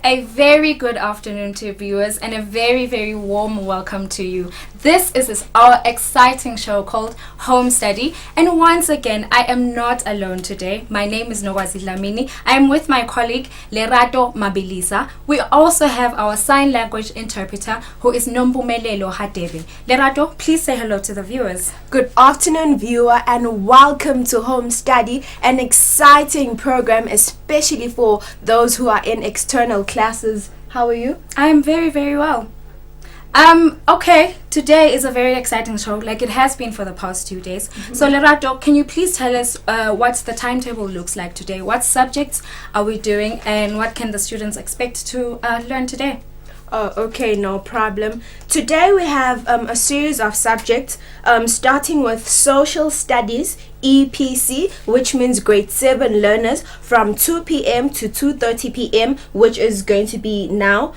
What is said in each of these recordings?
A very good afternoon to viewers and a very, very warm welcome to you. This is our exciting show called Home Study. And once again, I am not alone today. My name is Nogwazi Dlamini. I am with my colleague Lerato Mabilisa. We also have our sign language interpreter who is Nompumelelo Hadebe. Lerato, please say hello to the viewers. Good afternoon, viewer, and welcome to Home Study, an exciting program, especially for those who are in external classes. How are you? I am very, very well. Okay, today is a very exciting show, like it has been for the past 2 days. So Lerato, can you please tell us what the timetable looks like today? What subjects are we doing and what can the students expect to learn today? Okay, no problem. Today we have a series of subjects, starting with Social Studies, EPC, which means grade 7 learners, from 2 p.m. to 2:30 p.m., which is going to be now.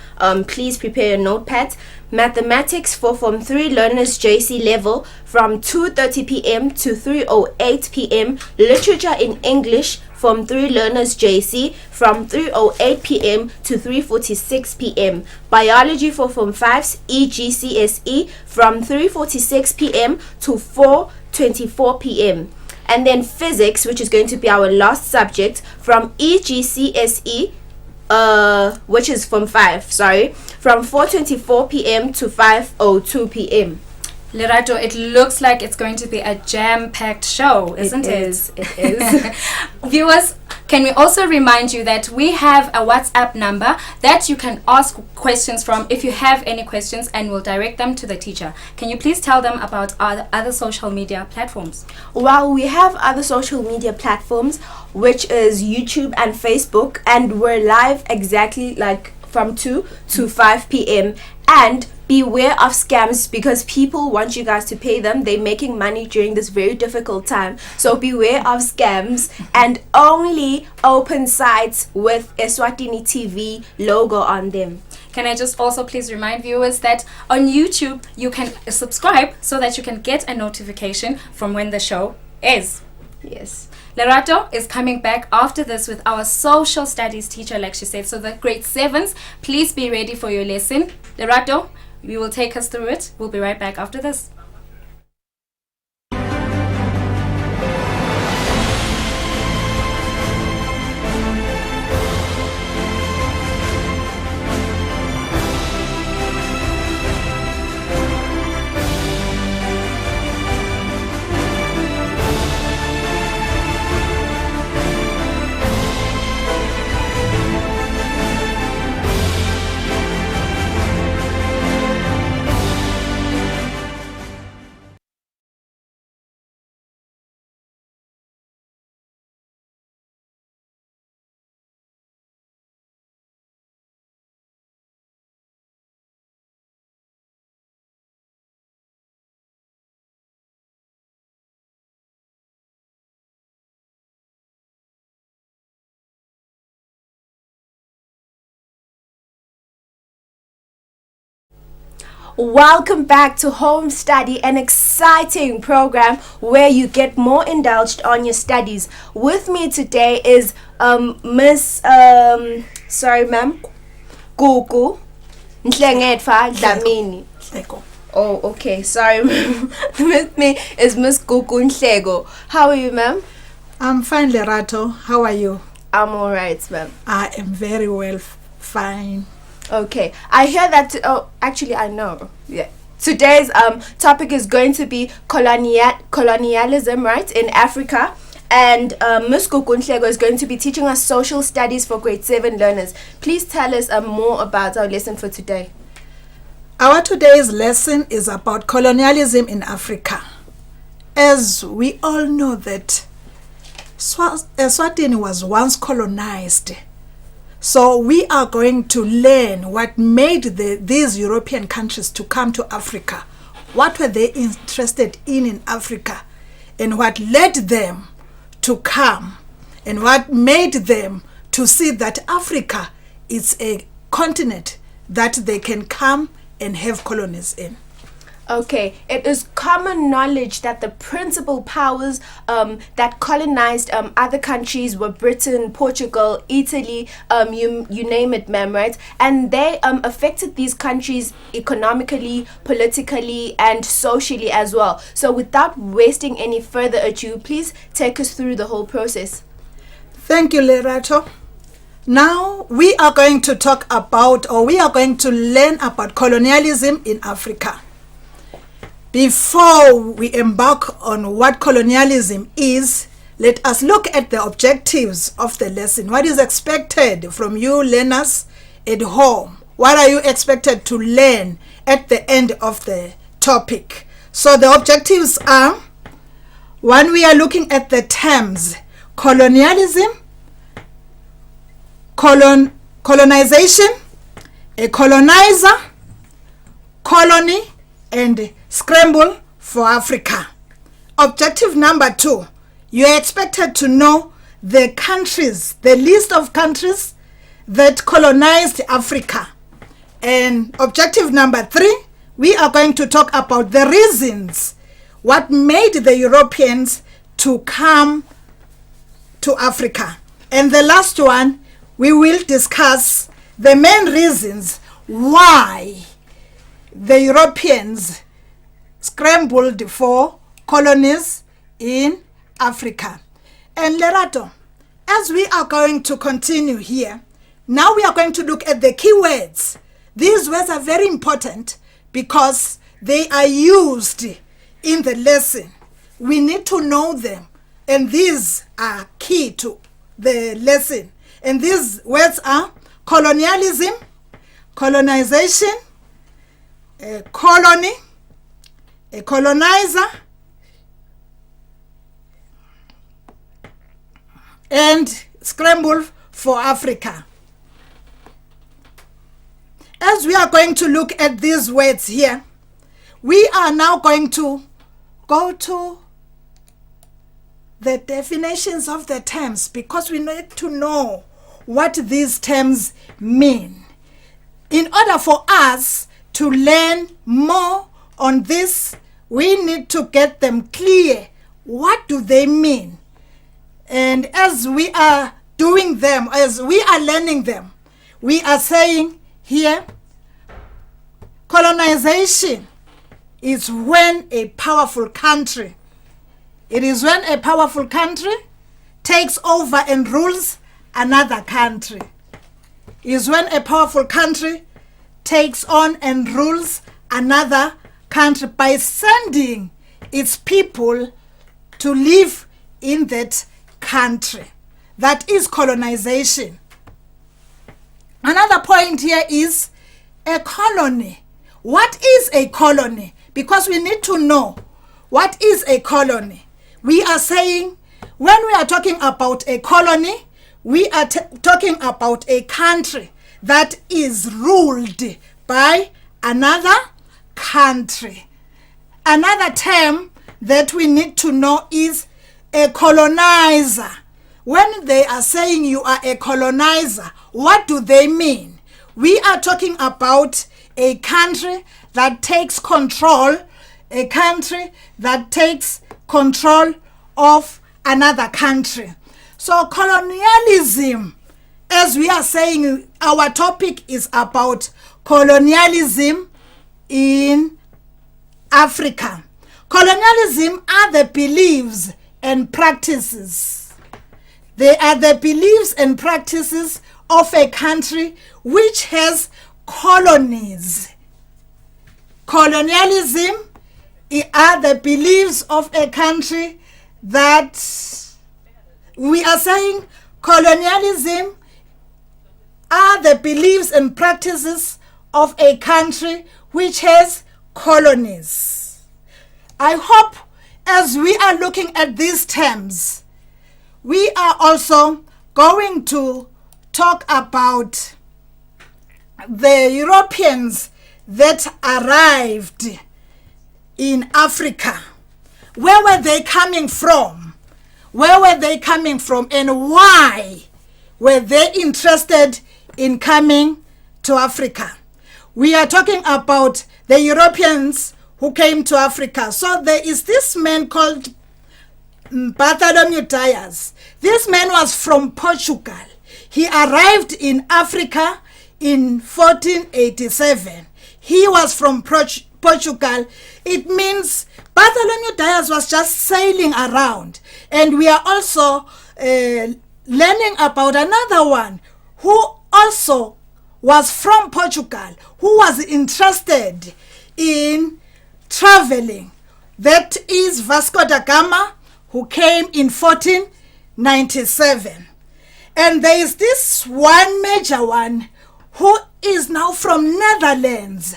Please prepare your notepads. Mathematics for Form 3 learners, JC level, from 2:30 p.m. to 3:08 p.m. Literature in English, Form 3 learners, JC, from 3:08 p.m. to 3:46 p.m. Biology for Form 5s, EGCSE, from 3:46 p.m. to 4:24 p.m. And then Physics, which is going to be our last subject, from EGCSE, which is Form 5, from 4:24 p.m. to 5:02 p.m. Lerato, it looks like it's going to be a jam-packed show, isn't it? It is. Viewers, can we also remind you that we have a WhatsApp number that you can ask questions from if you have any questions, and we'll direct them to the teacher. Can you please tell them about our other social media platforms? Well, we have other social media platforms, which is YouTube and Facebook, and we're live exactly like from 2 to 5 p.m. And beware of scams, because people want you guys to pay them. They're making money during this very difficult time. So beware of scams, and only open sites with Eswatini TV logo on them. Can I just also please remind viewers that on YouTube you can subscribe so that you can get a notification from when the show is. Yes. Lerato is coming back after this with our social studies teacher, like she said. So the grade 7s, please be ready for your lesson. Lerato, we will take us through it. We'll be right back after this. Welcome back to Home Study, an exciting program where you get more indulged on your studies. With me today is Miss ma'am, Gugu Nhlengetfa Dlamini. Oh, okay, sorry. With me is Miss Gugu Nhlego. How are you, ma'am? I'm fine, Lerato. How are you? I'm alright, ma'am. I am very well, fine. Okay, I hear that. Actually, I know. Yeah. Today's topic is going to be colonialism, right, in Africa. And Ms. Gugunhlego is going to be teaching us social studies for grade 7 learners. Please tell us more about our lesson for today. Our today's lesson is about colonialism in Africa. As we all know that Eswatini was once colonized. So we are going to learn what made these European countries to come to Africa. What were they interested in Africa? And what led them to come? And what made them to see that Africa is a continent that they can come and have colonies in. Okay, it is common knowledge that the principal powers that colonized other countries were Britain, Portugal, Italy, you name it, ma'am, right? And they affected these countries economically, politically, and socially as well. So without wasting any further ado, please take us through the whole process. Thank you, Lerato. Now we are going to talk about, or we are going to learn about colonialism in Africa. Before we embark on what colonialism is, let us look at the objectives of the lesson. What is expected from you learners at home? What are you expected to learn at the end of the topic? So the objectives are, one, we are looking at the terms colonialism, colonization, a colonizer, colony, and Scramble for Africa. Objective number 2, you are expected to know the countries, the list of countries that colonized Africa. And objective number 3, we are going to talk about the reasons what made the Europeans to come to Africa. And the last one, we will discuss the main reasons why the Europeans scrambled for colonies in Africa. And Lerato, as we are going to continue here, now we are going to look at the key words. These words are very important because they are used in the lesson. We need to know them, and these are key to the lesson. And these words are colonialism, colonization, a colony, a colonizer, and Scramble for Africa. As we are going to look at these words here, we are now going to go to the definitions of the terms because we need to know what these terms mean. In order for us to learn more on this, we need to get them clear. What do they mean? And as we are doing them, as we are learning them, we are saying here, colonization is when a powerful country, it is when a powerful country takes over and rules another country. It is when a powerful country takes on and rules another country by sending its people to live in that country. That is colonization. Another point here is a colony. What is a colony? Because we need to know what is a colony. We are saying when we are talking about a colony, we are talking about a country that is ruled by another country. Another term that we need to know is a colonizer. When they are saying you are a colonizer, what do they mean? We are talking about a country that takes control, a country that takes control of another country. So colonialism, as we are saying, our topic is about colonialism in Africa. Colonialism are the beliefs and practices. They are the beliefs and practices of a country which has colonies. Colonialism are the beliefs of a country that we are saying colonialism are the beliefs and practices of a country which has colonies. I hope as we are looking at these terms, we are also going to talk about the Europeans that arrived in Africa. Where were they coming from? Where were they coming from, and why were they interested in coming to Africa? We are talking about the Europeans who came to Africa. So there is this man called Bartholomew Dias. This man was from Portugal. He arrived in Africa in 1487. He was from Portugal. It means Bartholomew Dias was just sailing around. And we are also learning about another one who also was from Portugal, who was interested in traveling. That is Vasco da Gama, who came in 1497. And there is this one major one who is now from Netherlands,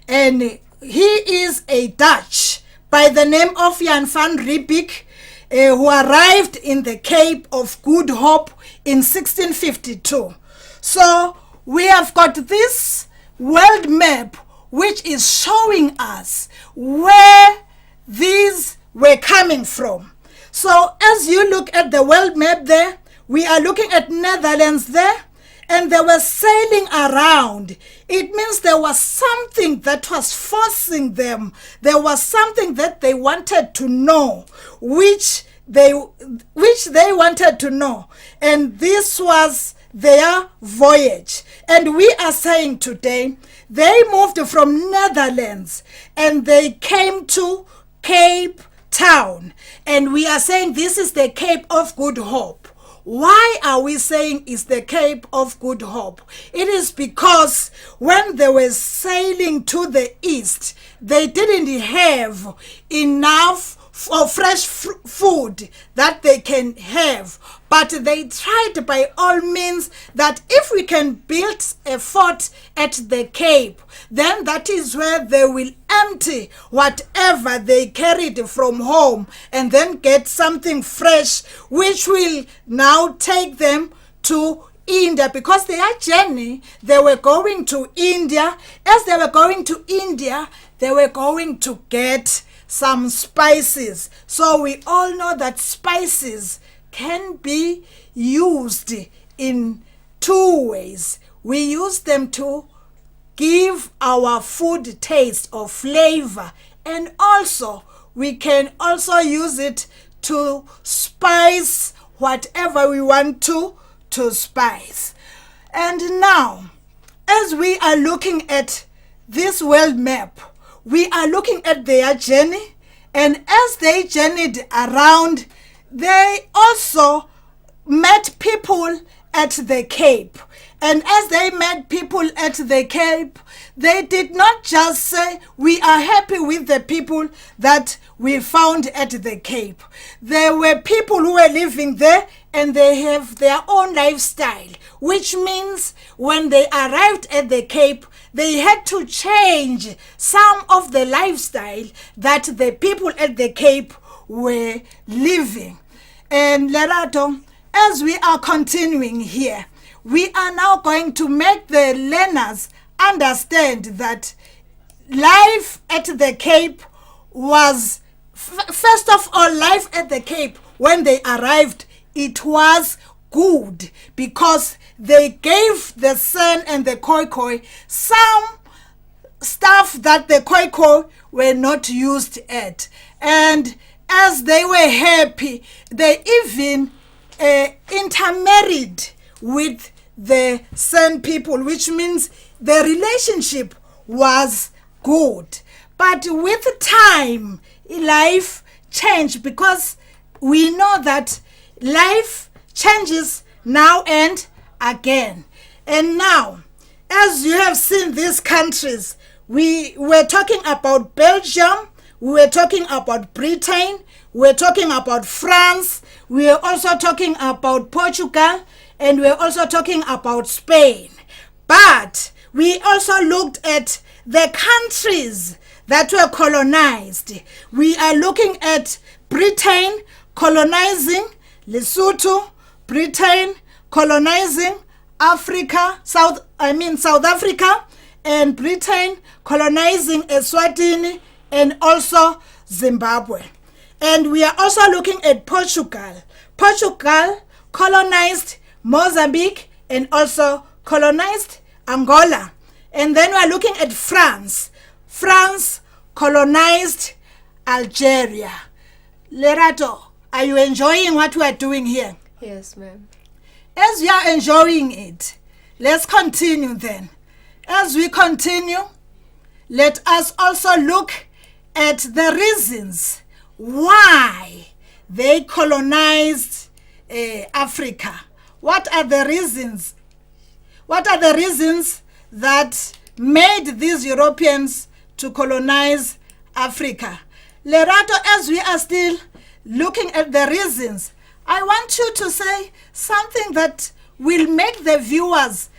and he is a Dutch by the name of Jan van Riebeeck, who arrived in the Cape of Good Hope in 1652. So we have got this world map which is showing us where these were coming from. So as you look at the world map there, we are looking at Netherlands there, and they were sailing around. It means there was something that was forcing them. There was something that they wanted to know, which they wanted to know. And this was their voyage. And we are saying today, they moved from Netherlands and they came to Cape Town. And we are saying this is the Cape of Good Hope. Why are we saying it's the Cape of Good Hope? It is because when they were sailing to the east, they didn't have enough for fresh food that they can have. But they tried by all means that if we can build a fort at the Cape, then that is where they will empty whatever they carried from home and then get something fresh, which will now take them to India, because their journey, they were going to India. As they were going to India, they were going to get some spices. So we all know that spices can be used in two ways. We use them to give our food taste or flavor, and also we can also use it to spice whatever we want to spice. And now, as we are looking at this world map, we are looking at their journey, and as they journeyed around, they also met people at the Cape. And as they met people at the Cape, they did not just say, we are happy with the people that we found at the Cape. There were people who were living there and they have their own lifestyle, which means when they arrived at the Cape, they had to change some of the lifestyle that the people at the Cape were living. And Lerato, as we are continuing here, we are now going to make the learners understand that life at the Cape was, first of all, life at the Cape, when they arrived, it was good because they gave the San and the Khoi some stuff that the Khoi were not used at. And as they were happy, they even intermarried with the San people, which means the relationship was good. But with time, life changed, because we know that life changes now and again. And now, as you have seen these countries, we were talking about Belgium, we were talking about Britain, we were talking about France, we were also talking about Portugal, and we were also talking about Spain. But we also looked at the countries that were colonized. We are looking at Britain colonizing Lesotho, Britain colonizing South Africa, and Britain colonizing Eswatini and also Zimbabwe. And we are also looking at Portugal. Portugal colonized Mozambique and also colonized Angola. And then we are looking at France. France colonized Algeria. Lerato, are you enjoying what we are doing here? Yes, ma'am. As we are enjoying it, let's continue then. As we continue, let us also look at the reasons why they colonized Africa. What are the reasons? What are the reasons that made these Europeans to colonize Africa? Lerato, as we are still looking at the reasons, I want you to say something that will make the viewers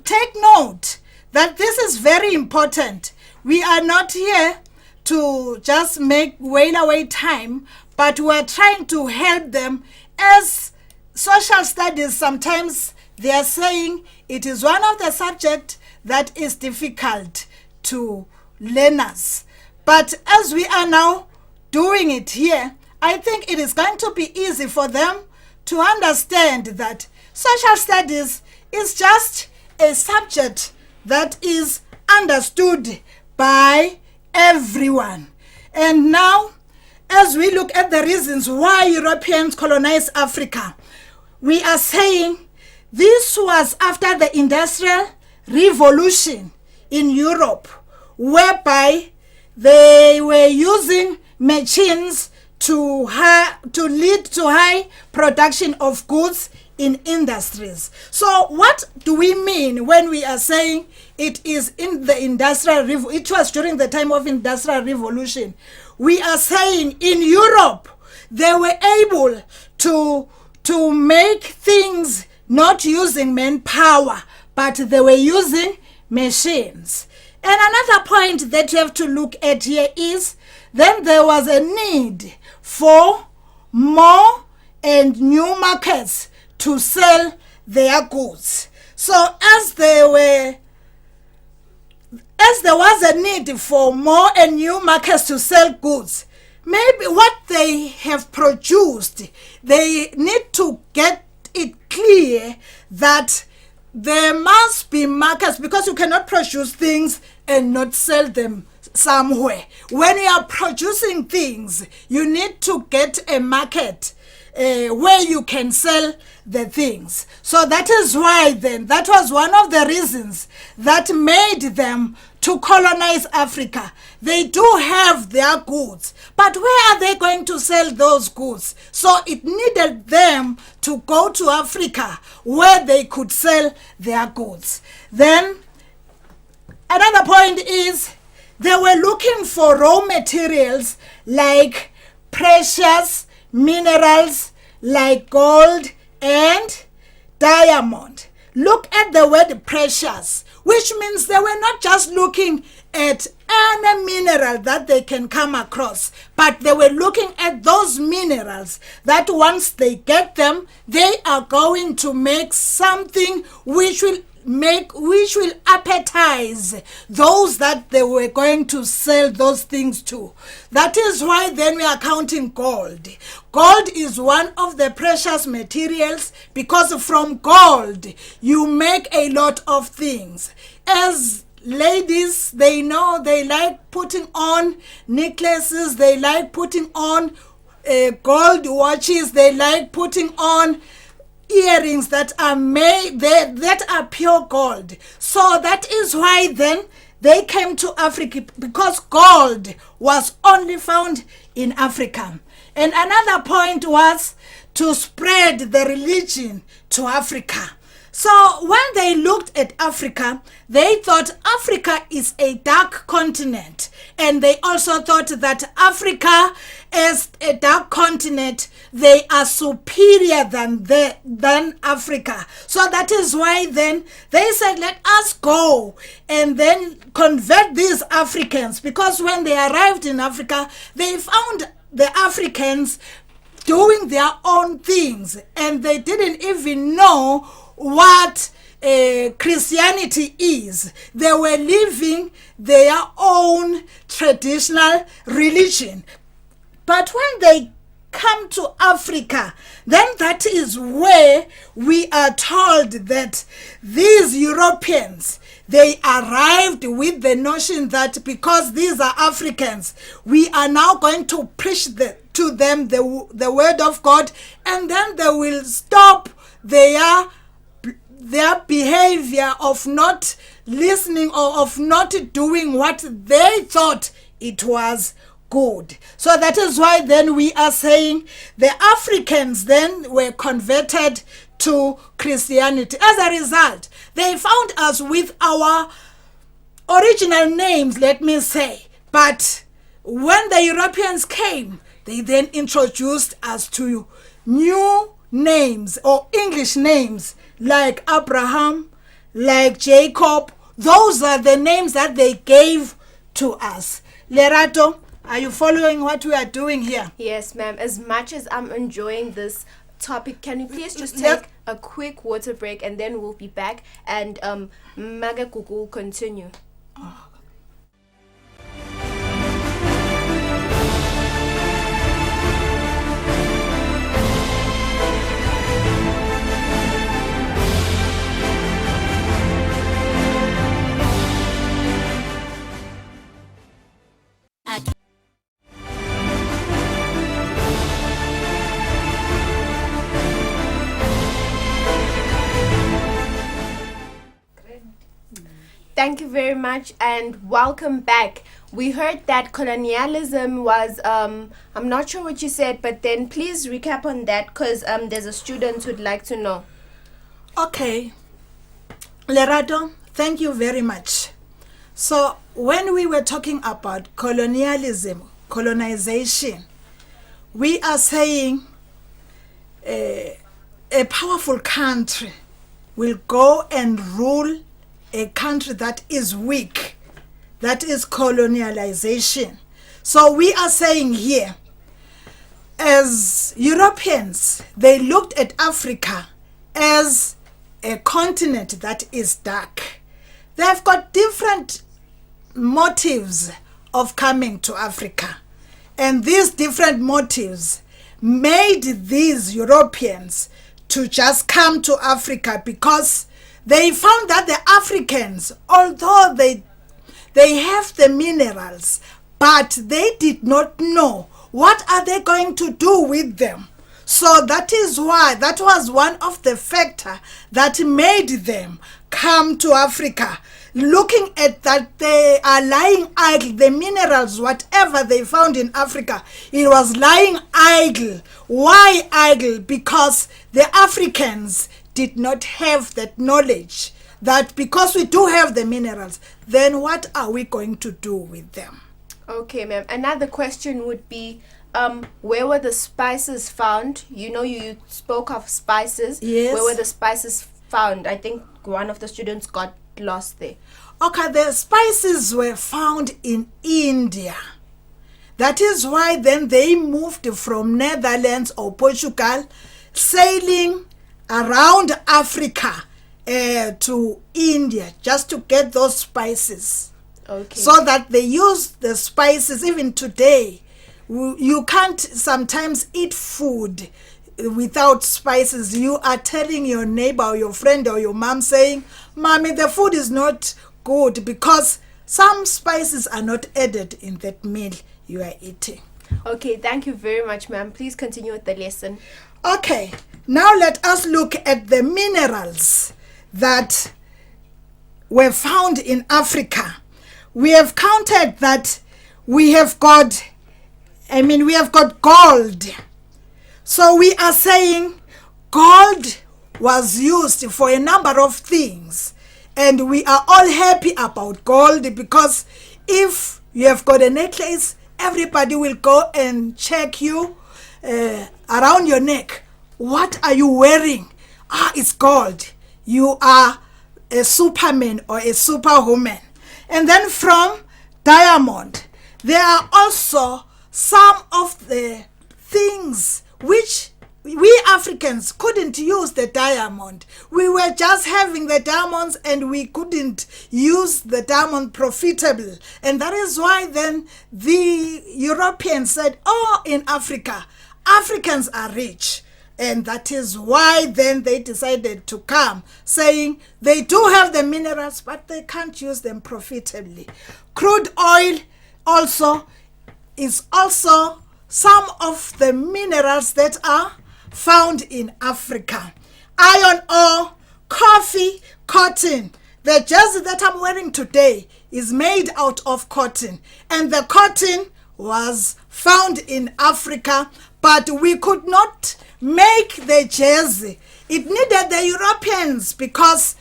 take note that this is very important. We are not here to just wail away time, but we are trying to help them. As social studies, sometimes they are saying it is one of the subjects that is difficult to learners. But as we are now doing it here, I think it is going to be easy for them to understand that social studies is just a subject that is understood by everyone. And now, as we look at the reasons why Europeans colonized Africa, we are saying this was after the Industrial Revolution in Europe, whereby they were using machines to lead to high production of goods in industries. So what do we mean when we are saying it is in the it was during the time of Industrial Revolution? We are saying in Europe they were able to make things not using manpower, but they were using machines. And another point that you have to look at here is then there was a need for more and new markets to sell their goods. So as there was a need for more and new markets to sell goods, maybe what they have produced, they need to get it clear that there must be markets, because you cannot produce things and not sell them somewhere. When you are producing things, you need to get a market where you can sell the things. So that is why then, that was one of the reasons that made them to colonize Africa. They do have their goods, but where are they going to sell those goods? So it needed them to go to Africa where they could sell their goods. Then another point is they were looking for raw materials like precious minerals like gold and diamond. Look at the word precious, which means they were not just looking at any mineral that they can come across, but they were looking at those minerals that once they get them, they are going to make something which will appetize those that they were going to sell those things to. That is why then we are counting gold. Gold is one of the precious materials, because from gold you make a lot of things. As ladies, they know they like putting on necklaces, they like putting on gold watches, they like putting on earrings that are made that are pure gold. So that is why then they came to Africa, because gold was only found in Africa. And another point was to spread the religion to Africa. So when they looked at Africa, they thought Africa is a dark continent, and they also thought that Africa as a dark continent, they are superior than Africa. So that is why then they said, let us go and then convert these Africans, because when they arrived in Africa, they found the Africans doing their own things, and they didn't even know what Christianity is. They were living their own traditional religion. But when they come to Africa, then that is where we are told that these Europeans, they arrived with the notion that because these are Africans, we are now going to preach to them the word of God, and then they will stop their behavior of not listening or of not doing what they thought it was good. So that is why then we are saying the Africans then were converted to Christianity. As a result, they found us with our original names, let me say. But when the Europeans came, they then introduced us to new names or English names like Abraham, like Jacob. Those are the names that they gave to us. Lerato, are you following what we are doing here? Yes, ma'am. As much as I'm enjoying this topic, can you please just take a quick water break and then we'll be back and Maga Kuku will continue. Oh. Thank you very much and welcome back. We heard that colonialism was, I'm not sure what you said, but then please recap on that because there's a student who'd like to know. Okay. Lerato, thank you very much. So when we were talking about colonialism, colonization, we are saying a powerful country will go and rule a country that is weak. That is colonialization. So we are saying here, as Europeans, they looked at Africa as a continent that is dark. They've got different motives of coming to Africa. And these different motives made these Europeans to just come to Africa because they found that the Africans, although they have the minerals, but they did not know what are they going to do with them. So that is why, that was one of the factors that made them come to Africa, looking at that they are lying idle, the minerals, whatever they found in Africa, it was lying idle. Why idle? Because the Africans did not have that knowledge that because we do have the minerals, then what are we going to do with them? Okay, ma'am. Another question would be, where were the spices found? You know, you spoke of spices. Yes. Where were the spices found? I think one of the students got lost there. Okay, the spices were found in India. That is why then they moved from Netherlands or Portugal, sailing around Africa to India just to get those spices. Okay. So that they use the spices. Even today, you can't sometimes eat food without spices. You are telling your neighbor or your friend or your mom saying, "Mommy, the food is not good," because some spices are not added in that meal you are eating. Okay, thank you very much, ma'am. Please continue with the lesson. Okay, now let us look at the minerals that were found in Africa. We have counted that we have got gold. So we are saying gold was used for a number of things. And we are all happy about gold because if you have got a necklace, everybody will go and check you around your neck. What are you wearing? It's gold. You are a superman or a superwoman. And then from diamond, there are also some of the things which we Africans couldn't use the diamond. We were just having the diamonds and we couldn't use the diamond profitable. And that is why then the Europeans said, in Africa, Africans are rich. And that is why then they decided to come, saying they do have the minerals, but they can't use them profitably. Crude oil also is also some of the minerals that are found in Africa. Iron ore, coffee, cotton. The jersey that I'm wearing today is made out of cotton. And the cotton was found in Africa, but we could not make the jersey. It needed the Europeans because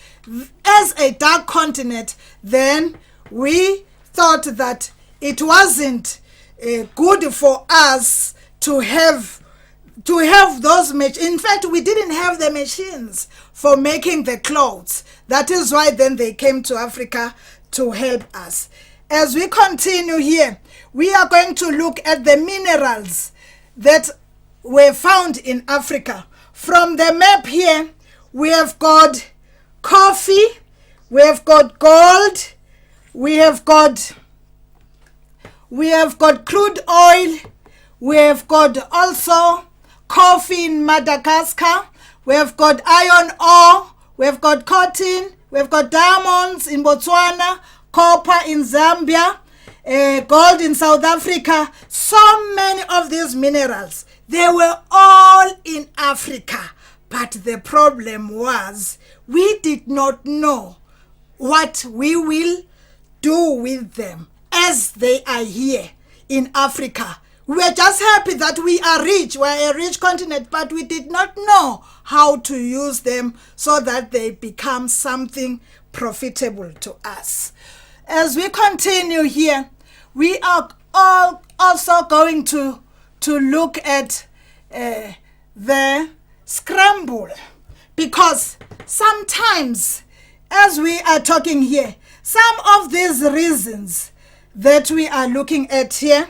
as a dark continent, then we thought that it wasn't good for us to have those in fact, we didn't have the machines for making the clothes. That is why then they came to Africa to help us. As we continue here, we are going to look at the minerals that were found in Africa. From the map here, we have got coffee, we have got gold, we have got crude oil, we have got also coffee in Madagascar, we have got iron ore, we have got cotton, we have got diamonds in Botswana, copper in Zambia, gold in South Africa. So many of these minerals, they were all in Africa. But the problem was we did not know what we will do with them as they are here in Africa. We were just happy that we are rich, we're a rich continent, but we did not know how to use them so that they become something profitable to us. As we continue here, we are all also going to look at the scramble, because sometimes as we are talking here, some of these reasons that we are looking at here,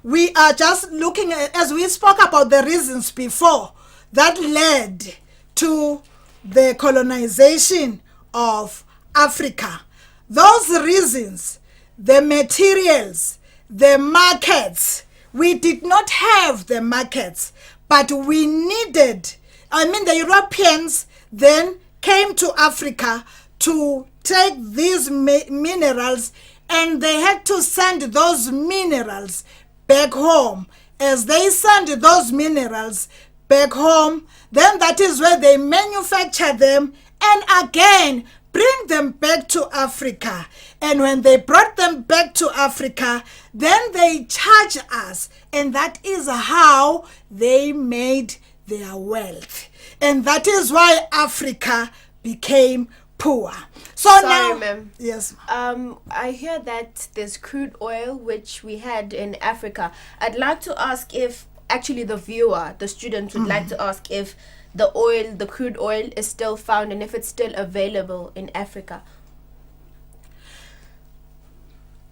we are just looking at, as we spoke about the reasons before that led to the colonization of Africa. Those reasons, the materials, the markets, we did not have the markets, but we needed, the Europeans then came to Africa to take these minerals, and they had to send those minerals back home. As they send those minerals back home, then that is where they manufacture them and again bring them back to Africa. And when they brought them back to Africa, then they charge us, and that is how they made their wealth. And that is why Africa became poor. Sorry, ma'am. Yes. I hear that there's crude oil which we had in Africa. I'd like to ask if actually the viewer, the student, would like to ask if the crude oil is still found and if it's still available in Africa.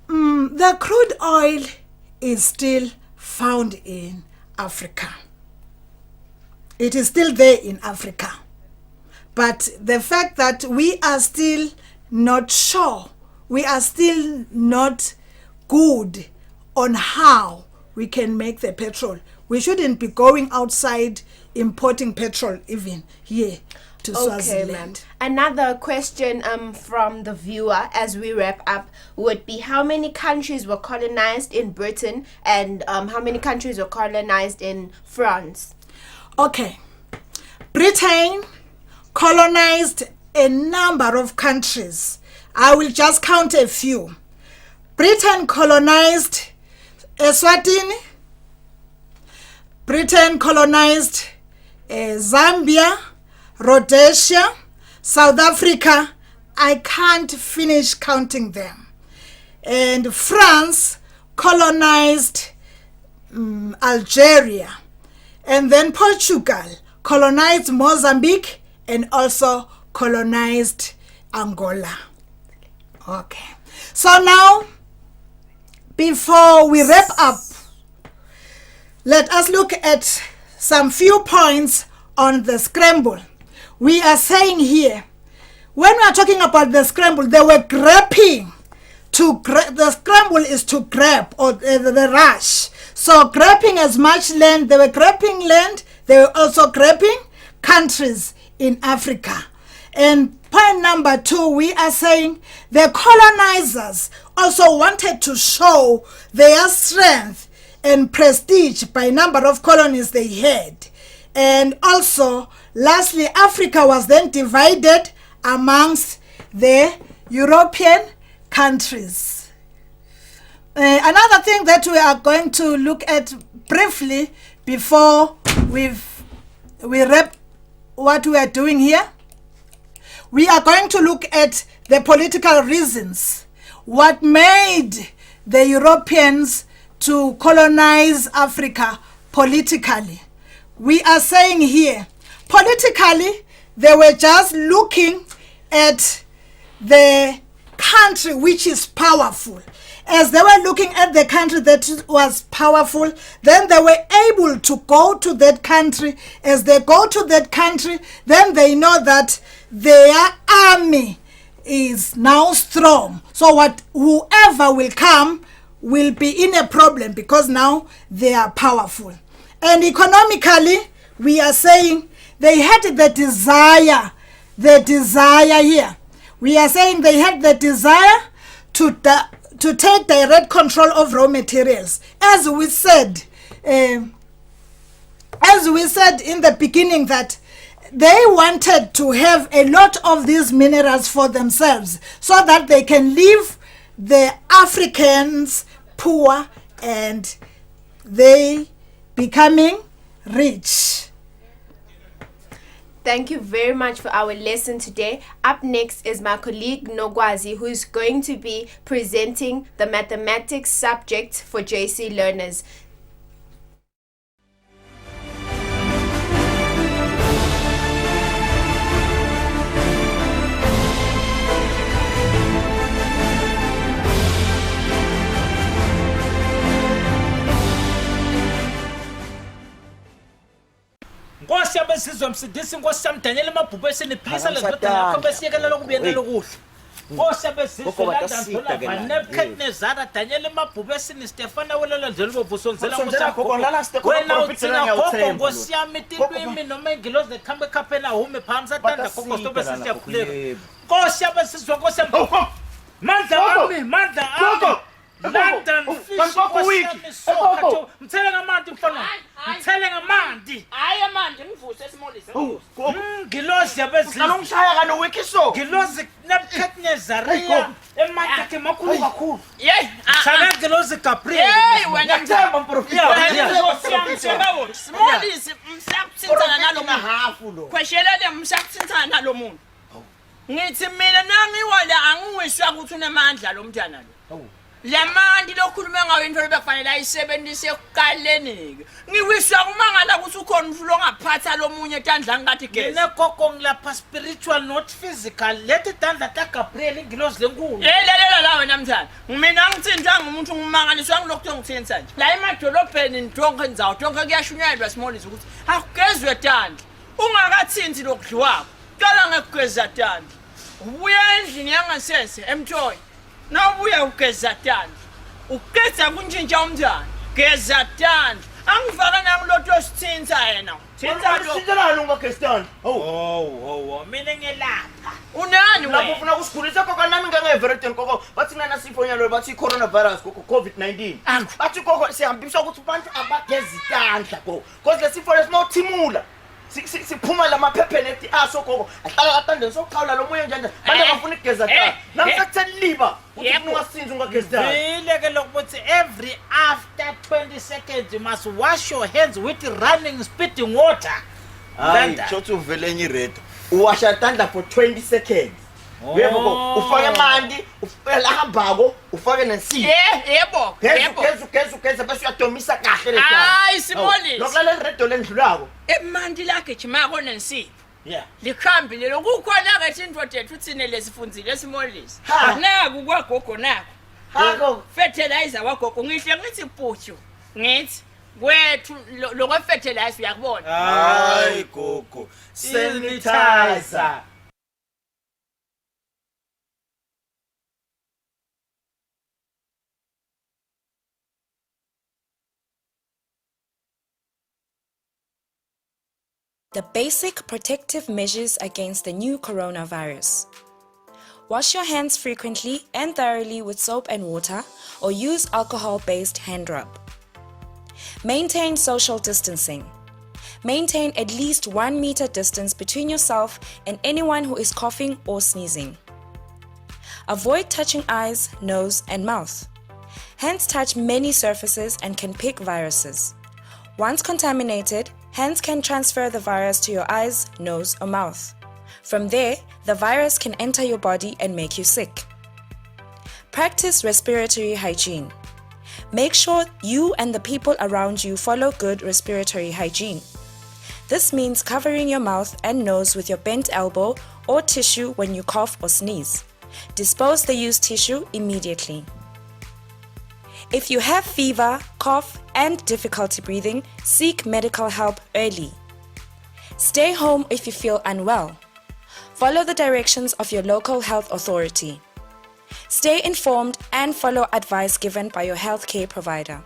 The crude oil is still found in Africa. It is still there in Africa. But the fact that we are still not sure, we are still not good on how we can make the petrol. We shouldn't be going outside importing petrol even here to Swaziland. Ma'am. Another question from the viewer as we wrap up would be, how many countries were colonized in Britain and how many countries were colonized in France? Okay. Britain colonized a number of countries. I will just count a few. Britain colonized Eswatini. Britain colonized Zambia, Rhodesia, South Africa. I can't finish counting them. And France colonized Algeria. And then Portugal colonized Mozambique and also colonized Angola. Okay. So now, before we wrap up, let us look at some few points on the scramble. We are saying here, when we are talking about the scramble, they were grabbing. The scramble is to grab, or the rush. So grabbing as much land, they were grabbing land, they were also grabbing countries in Africa. And point number 2, we are saying the colonizers also wanted to show their strength and prestige by number of colonies they had. And also, lastly, Africa was then divided amongst the European countries. Another thing that we are going to look at briefly before we wrap what we are doing here, we are going to look at the political reasons what made the Europeans to colonize Africa politically. We are saying here, politically, they were just looking at the country which is powerful. As they were looking at the country that was powerful, then they were able to go to that country. As they go to that country, then they know that their army is now strong. So whoever will come will be in a problem because now they are powerful. And economically, we are saying they had the desire here. We are saying they had the desire to take direct control of raw materials. As we said in the beginning, that they wanted to have a lot of these minerals for themselves so that they can leave the Africans poor and they becoming rich. Thank you very much for our lesson today. Up next is my colleague Nogwazi, who is going to be presenting the mathematics subject for JC learners. Nkosi abesizwe msidisi nkosi samdanyela emabhubhu esiniphisa lezodana yakho besiyekela lokubuyela lokuhle. Nkosi abesizwe landandula Vanebukadnezara danyela emabhubhu esini Stefana welela nje libobusonzela nkosi. Wena uthina gogo nkosi yami tilwimi noma ingilozi ekhambe ekhapena hume phansi atanda gogo stobe sisiyakhuleka. Nkosi abesizwe nkosi mandla wami mandla ami. London fish kwasami mtheleng amanti mfana mtheleng amanti hayi amanti ngivuse esimolise ngilozi yabezizwe ngishaya kano wikiso ngilozi Nebukadnezara emanti akhe makhulu kakhulu hey sana ngilozi Gabriel hey wena ngithemba mprofeti simolise msakuthinthana nalo ngahafu lo kweshelele msakuthinthana nalo muntu ngithi mina nangiwala angiwiswa ukuthi unemandla lo mntana lo lemandi lokhuluma ngayo into lebekufanele ayisebenzise ekuqaleni ke ngiwiswa kumangala ukuthi ukhona umfulo ngaphatha lomunye etandla ngathi gesi negogo ngilapha spiritual not physical lethi tandla ta Gabriel ngilozi lenkulu lalela la wena mthana mina ngithintwa ngumuntu ngumangaliswa ngilokho ngithenisa nje la emadolobheni ndonke ndzawo donke kuyashunyayelwa simolise ukuthi akugezwe tandla ungakathinti lokudliwako qala ngekugeza tandla ubuye endlini yangasese emthoyi nawubuya ugeza tandla ugeza kuntshintsha umntana geza tandla angifaka nangilotho sithinta yena thinta lo Sinjalo ungagestana. mina ngiyelapha unani Lapho wena ufuna ukusikhulisa koko nami ngangeveritin koko bathi nana sifo nyalo bathi coronavirus koko COVID-19. Bathi koko sihambiswa ukuthi abantu abagezi tandla koko. Because lesifo lesinothimula. Siphuma lamaphephelethi aso koko ahlala atandeni sokuqhawula lo moya njalo manje bafuna ukugeza tandla namsakutheniliba ukuthi ungasinzi ungagezi tandla vile ke lokuthi every after 20 seconds you must wash your hands with running spitting water. hayi shothi uvele enye red uwasha tandla for 20 seconds yebo ufake amanti lahambako ufake nensipho yebo geza bese uyadomisa kahle le hayi simolise lokale redo lendlulako emanti lakhe jimako nensipho Yeah. likhambi lelo kukhona ke indvodethu ethu thine lesifundzile esimolise Ha. naku kwagogo naku hako fertilizer wagogo ngihle ngithi puchu ngithi kwethu lokwe fertilizer uyakubona hayi gogo sanitizer The basic protective measures against the new coronavirus. Wash your hands frequently and thoroughly with soap and water, or use alcohol-based hand rub. Maintain social distancing. Maintain at least 1 meter distance between yourself and anyone who is coughing or sneezing. Avoid touching eyes, nose, and mouth. Hands touch many surfaces and can pick viruses. Once contaminated, hands can transfer the virus to your eyes, nose, or mouth. From there, the virus can enter your body and make you sick. Practice respiratory hygiene. Make sure you and the people around you follow good respiratory hygiene. This means covering your mouth and nose with your bent elbow or tissue when you cough or sneeze. Dispose the used tissue immediately. If you have fever, cough, and difficulty breathing, seek medical help early. Stay home if you feel unwell. Follow the directions of your local health authority. Stay informed and follow advice given by your healthcare provider.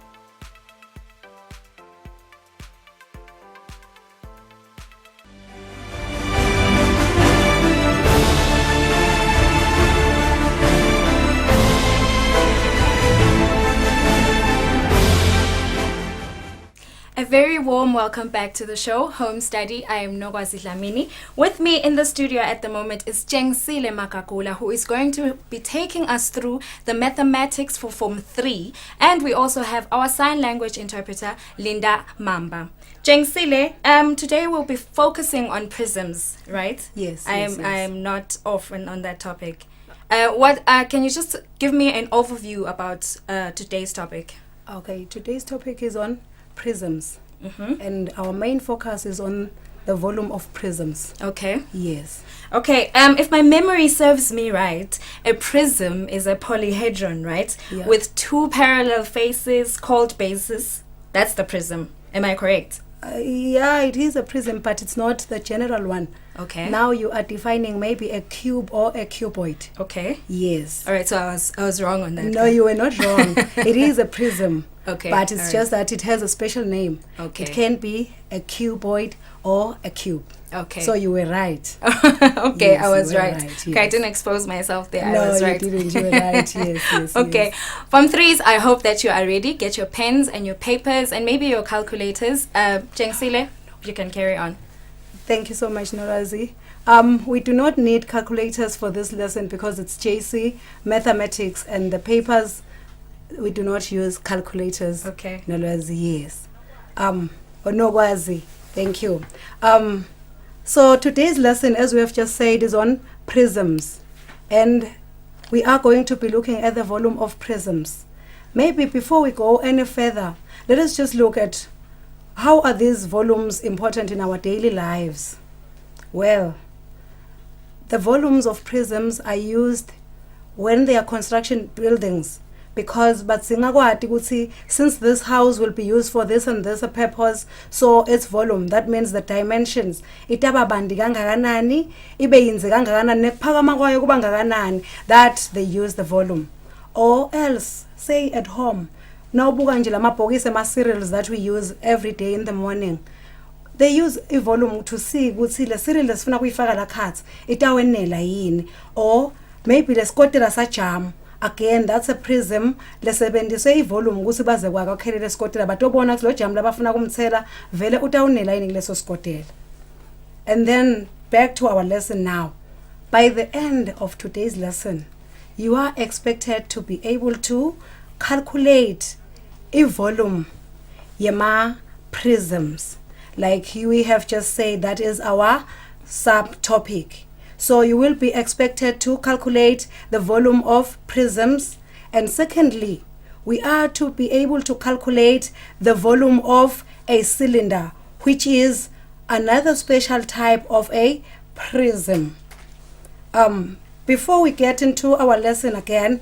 A very warm welcome back to the show, Home Study. I am Nogwazi Dlamini. With me in the studio at the moment is Jengsile Makakula, who is going to be taking us through the mathematics for Form 3. And we also have our sign language interpreter, Linda Mamba. Jengsile, today we'll be focusing on prisms, right? Yes. I am not often on that topic. Can you just give me an overview about today's topic? Okay, today's topic is on prisms, Mm-hmm. and our main focus is on the volume of prisms. Okay. Yes. Okay, if my memory serves me right, a prism is a polyhedron, right? Yeah. With two parallel faces called bases. That's the prism. Am I correct? Yeah, it is a prism, but it's not the general one. Okay. Now you are defining maybe a cube or a cuboid. Okay. Yes. All right, so I was wrong on that. No, you were not wrong. It is a prism. Okay. But it's all right. just that it has a special name. Okay. It can be a cuboid or a cube. Okay. So you were right. Okay, Yes, I was you were right. right, Okay, I yes. didn't expose myself there. No, I was right. you didn't. You were right. Yes. Okay, Yes. Form 3s, I hope that you are ready. Get your pens and your papers and maybe your calculators. Jengsile, you can carry on. Thank you so much, Norazi. We do not need calculators for this lesson because it's JC mathematics, and the papers we do not use calculators. Okay. Norazi, yes. Onogwazi, thank you. So today's lesson, as we have just said, is on prisms, and we are going to be looking at the volume of prisms. Maybe before we go any further, let us just look at how are these volumes important in our daily lives. Well, the volumes of prisms are used when they are construction buildings, because since this house will be used for this and this purpose, so its volume, that means the dimensions, that they use the volume. Or else, say at home, cereals that we use every day in the morning, they use a volume to see the cereal lesifuna kuyifaka la cards itawenela yini, or maybe lesikotela sajam. Again, that's a prism. Lesebenziswe ivolume ukuthi baze kwakhelele esikotela, but obona ukuthi lo jam labafuna kumthela vele utawunela yini kuleso sikotela. And then back to our lesson now. By the end of today's lesson, you are expected to be able to calculate a volume yema prisms. Like we have just said, that is our subtopic. So you will be expected to calculate the volume of prisms. And secondly, we are to be able to calculate the volume of a cylinder, which is another special type of a prism. Before we get into our lesson again,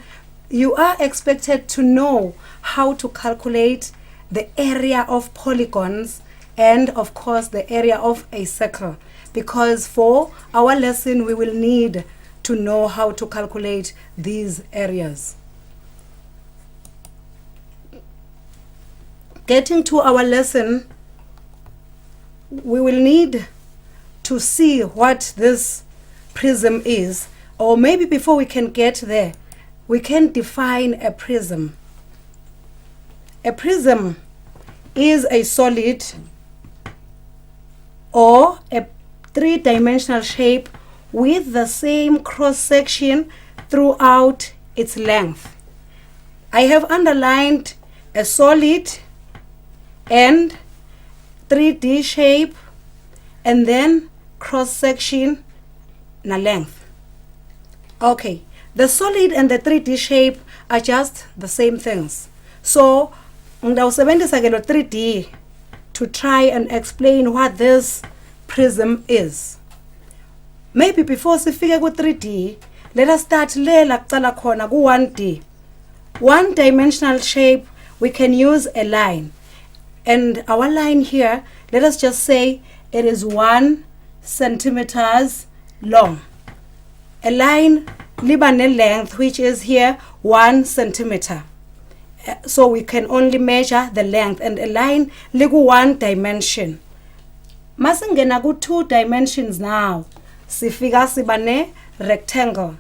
you are expected to know how to calculate the area of polygons and of course the area of a circle, because for our lesson we will need to know how to calculate these areas. Getting to our lesson, we will need to see what this prism is, or maybe before we can get there, we can define a prism. A prism is a solid or a three-dimensional shape with the same cross-section throughout its length. I have underlined a solid and 3D shape and then cross-section na length. Okay, the solid and the 3D shape are just the same things. So, ngidawusebenzisa ke lo 3D to try and explain what this prism is. Maybe before sifike ku 3D, let us start lela kucala khona ku 1D. One-dimensional shape, we can use a line. And our line here, let us just say it is 1 centimeters long. A line liba ne length, which is here 1 centimeter. So we can only measure the length, and a line liku 1 dimension. Masingena ku 2 dimensions now. Sifika siba ne rectangle.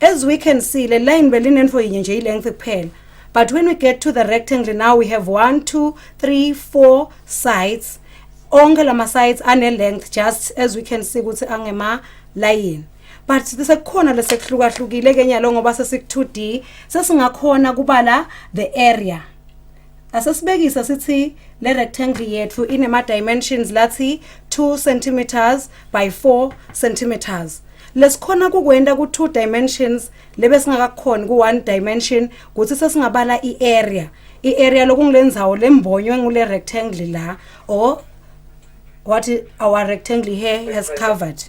As we can see, the line belinen for nje length kuphela. But when we get to the rectangle now, we have 1, 2, 3, 4 sides. Onke lama sides ane length, just as we can see ukuthi angema line. But sekhona lesekhlukile ke nyalo ngoba sesik 2D sesingakhona kubala the area. Asesibekisa sithi le rectangle yethu inema dimensions lathi 2 centimeters by 4 centimeters. Lesikhona kukwenda ku 2 dimensions lebe singakakhona ku 1 dimension kuthi sesingabala i-area. I-area lokungilendzawo lembonywe ngule rectangle la, or what our rectangle here has covered.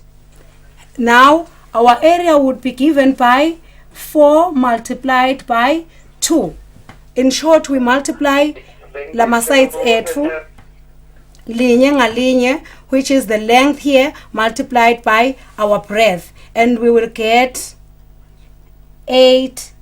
Now our area would be given by 4 multiplied by 2. In short, we multiply lama sides ethu linye ngalinye, which is the length here, multiplied by our breadth, and we will get 8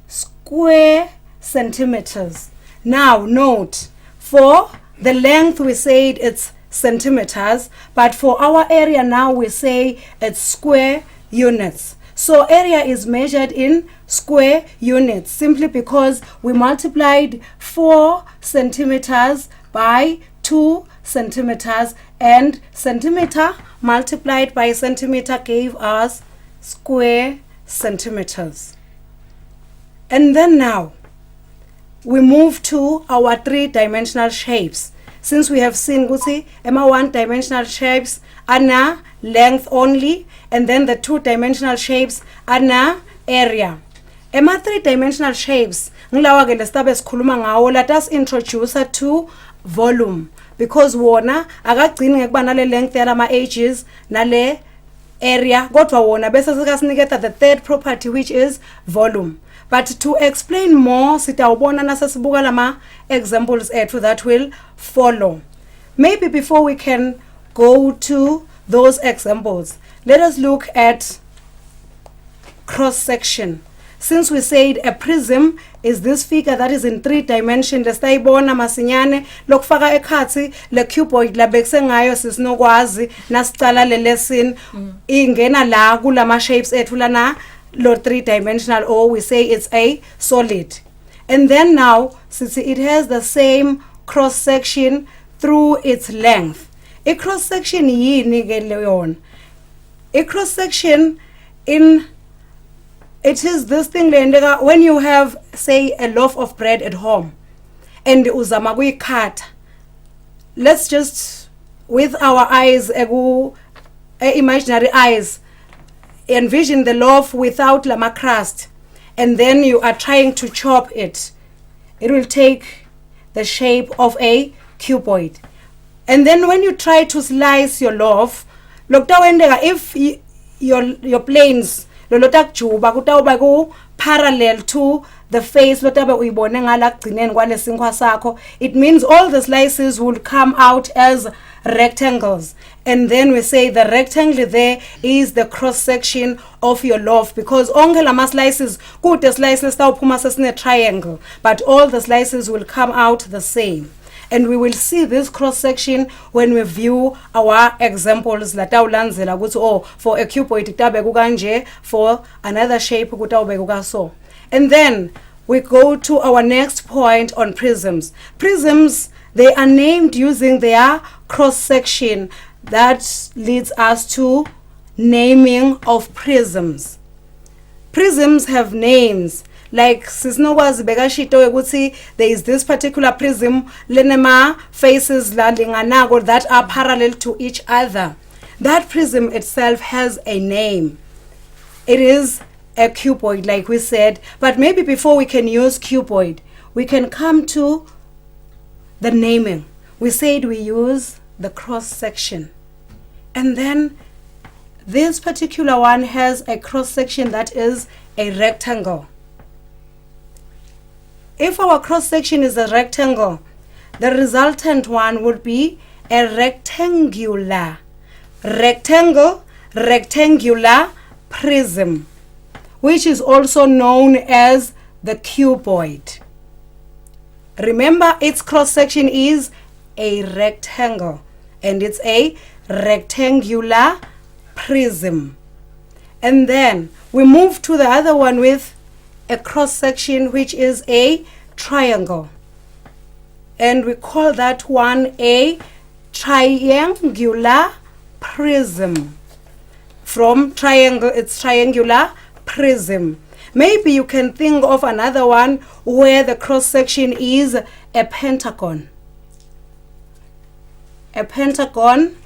square centimeters. Now note, for the length we said it's centimeters, but for our area now we say it's square units. So area is measured in square units simply because we multiplied 4 centimeters by 2 centimeters, and centimeter multiplied by centimeter gave us square centimeters. And then now we move to our 3-dimensional shapes. Since we have seen guti ema 1-dimensional shapes ana length only, and then the 2-dimensional shapes ana area. Ema 3-dimensional shapes ngilawa ke lesitabe sikhuluma ngawo, let us introduce her to volume, because wona akagcini ngekuba nale length yalama edges nale area, kodwa wona bese sikasiniketa the third property, which is volume. But to explain more, sitawubona nasesibuka lama examples ethu that will follow. Maybe before we can go to those examples, let us look at cross-section. Since we said a prism is this figure that is in 3 dimensions, lesitayibona masinyane lokufaka ekhathi le cuboid labekse ngayo sisinokwazi nasicala le lesson ingena la kulama shapes ethu lana lo 3-dimensional, or we say it's a solid. And then now, since it has the same cross-section through its length. A cross-section yini ke leyon? A cross-section in it is this thing when you have, say, a loaf of bread at home and uzama kuyikhatha. Let's just, with our eyes, imaginary eyes, envision the loaf without lama crust, and then you are trying to chop it. It will take the shape of a cuboid. And then when you try to slice your loaf, if your planes parallel to the face, it means all the slices will come out as rectangles. And then we say the rectangle there is the cross section of your loaf, because onke lama slices good slices triangle, but all the slices will come out the same. And we will see this cross section when we view our examples latawulandzela ukuthi oh for a cuboid kutabe kukanje, for another shape kutawube kukaso. And then we go to our next point on prisms. Prisms, they are named using their cross section. That leads us to naming of prisms. Prisms have names. Like sisinokwazi bekashito ukuthi there is this particular prism lenema faces la linganako that are parallel to each other. That prism itself has a name. It is a cuboid, like we said. But maybe before we can use cuboid, we can come to the naming. We said we use the cross section. And then this particular one has a cross section that is a rectangle. If our cross section is a rectangle, the resultant one would be a rectangular prism, which is also known as the cuboid. Remember, its cross section is a rectangle, and it's a rectangular prism. And then we move to the other one with a cross section which is a triangle, and we call that one a triangular prism. From triangle, it's triangular prism. Maybe you can think of another one where the cross section is a pentagon. A pentagon,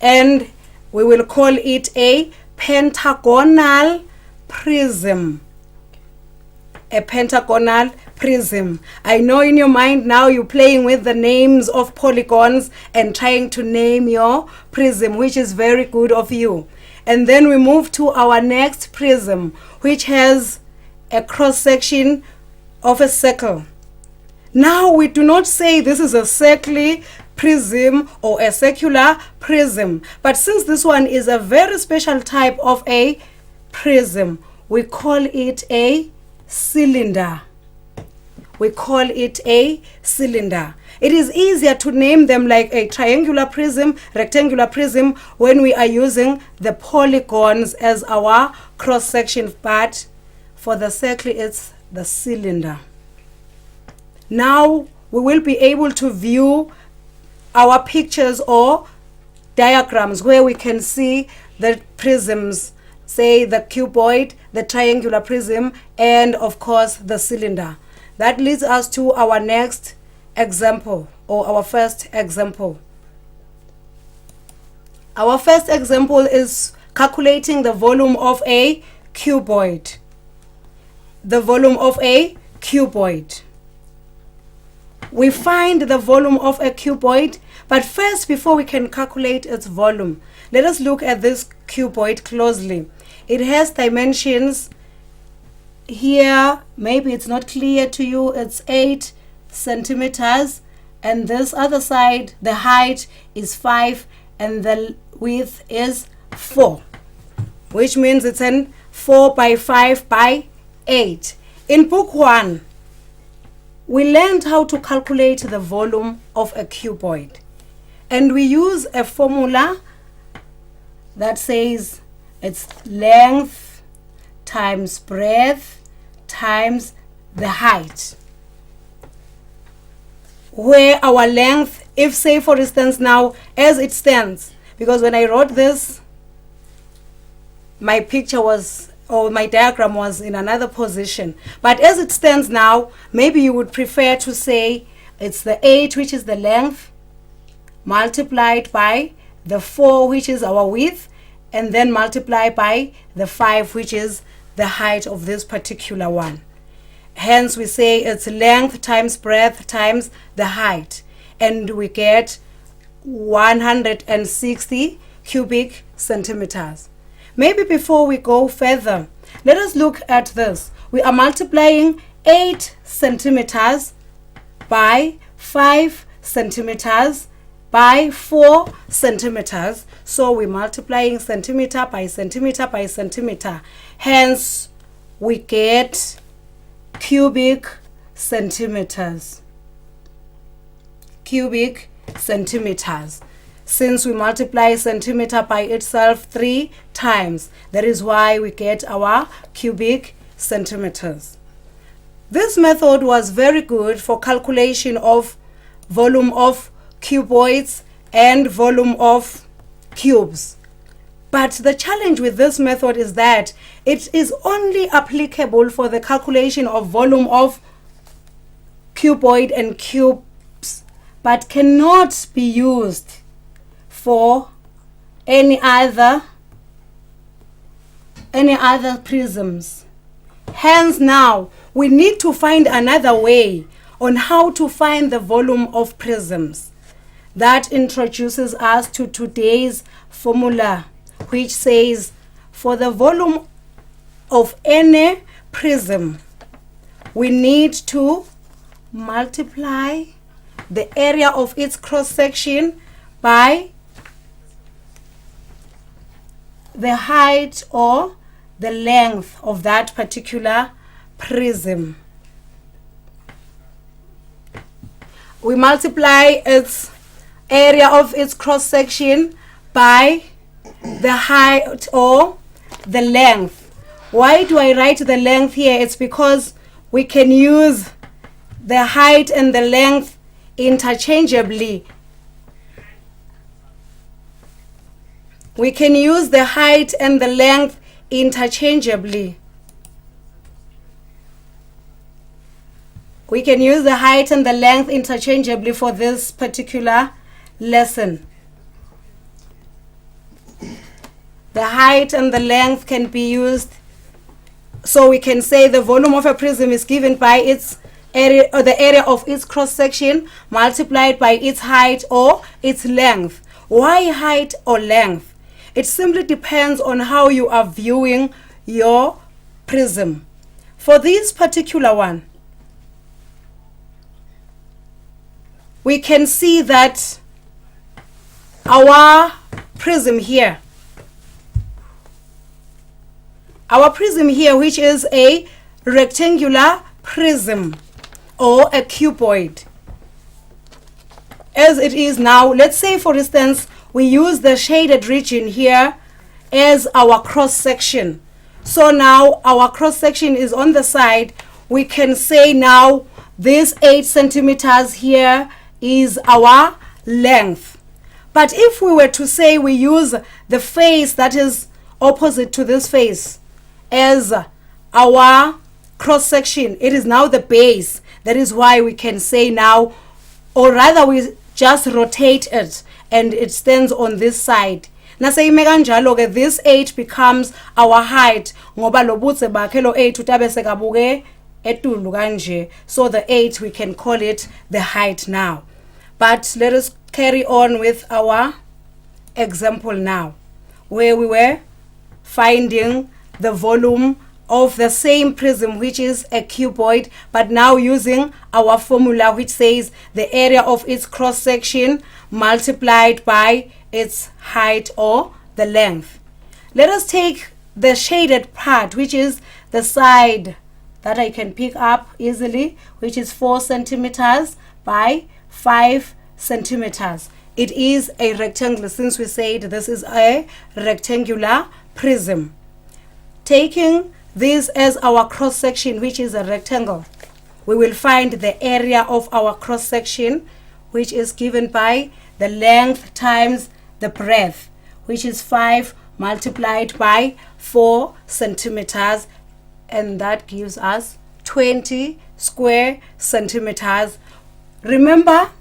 and we will call it a pentagonal prism. A pentagonal prism. I know in your mind now you're playing with the names of polygons and trying to name your prism, which is very good of you. And then we move to our next prism, which has a cross section of a circle. Now we do not say this is a circular prism or a circular prism, but since this one is a very special type of a prism, we call it a cylinder. We call it a cylinder. It is easier to name them like a triangular prism, rectangular prism, when we are using the polygons as our cross section, but for the circle it's the cylinder. Now we will be able to view our pictures or diagrams where we can see the prisms, say the cuboid, the triangular prism, and of course the cylinder. That leads us to our next example, or our first example. Our first example is calculating the volume of a cuboid. The volume of a cuboid. We find the volume of a cuboid, but first, before we can calculate its volume, let us look at this cuboid closely. It has dimensions. Here, maybe it's not clear to you, it's 8 centimeters, and this other side, the height is 5 and the width is 4, which means it's an 4 by 5 by 8. In book 1, we learned how to calculate the volume of a cuboid, and we use a formula that says it's length times breadth times the height, where our length, if say for instance now as it stands, because when I wrote this my picture was, or my diagram was in another position, but as it stands now, maybe you would prefer to say it's the 8, which is the length, multiplied by the 4, which is our width, and then multiply by the 5, which is the height of this particular one. Hence we say it's length times breadth times the height, and we get 160 cubic centimeters. Maybe before we go further, let us look at this. We are multiplying 8 centimeters by 5 centimeters by 4 centimeters. So we're multiplying centimeter by centimeter by centimeter. Hence, we get cubic centimeters. cubic centimeters. Since we multiply centimeter by itself 3 times, that is why we get our cubic centimeters. This method was very good for calculation of volume of cuboids and volume of cubes. But the challenge with this method is that it is only applicable for the calculation of volume of cuboid and cubes, but cannot be used for any other prisms. Hence now we need to find another way on how to find the volume of prisms. That introduces us to today's formula, which says for the volume of any prism, we need to multiply the area of its cross-section by the height or the length of that particular prism. We multiply its area of its cross-section by the height or the length. Why do I write the length here? It's because we can use the height and the length interchangeably. We can use the height and the length interchangeably. We can use the height and the length interchangeably for this particular lesson. The height and the length can be used, so we can say the volume of a prism is given by its area, or the area of its cross-section multiplied by its height or its length. Why height or length? It simply depends on how you are viewing your prism. For this particular one, we can see that our prism here, which is a rectangular prism or a cuboid, as it is now, let's say for instance we use the shaded region here as our cross section. So now our cross section is on the side. We can say now this 8 centimeters here is our length. But if we were to say we use the face that is opposite to this face as our cross section, it is now the base. That is why we can say now, or rather we just rotate it and it stands on this side. Naseyime kanjalo ke this 8 becomes our height ngoba lobutse bakhe lo 8 utabe sekabuke etulu kanje. So the 8 we can call it the height now. But let us carry on with our example now, where we were finding the volume of the same prism, which is a cuboid, but now using our formula which says the area of its cross section multiplied by its height or the length. Let us take the shaded part, which is the side that I can pick up easily, which is 4 centimeters by 5 centimeters. It is a rectangle, since we said this is a rectangular prism. Taking this as our cross section, which is a rectangle, we will find the area of our cross section, which is given by the length times the breadth, which is 5 multiplied by 4 centimeters, and that gives us 20 square centimeters. Remember,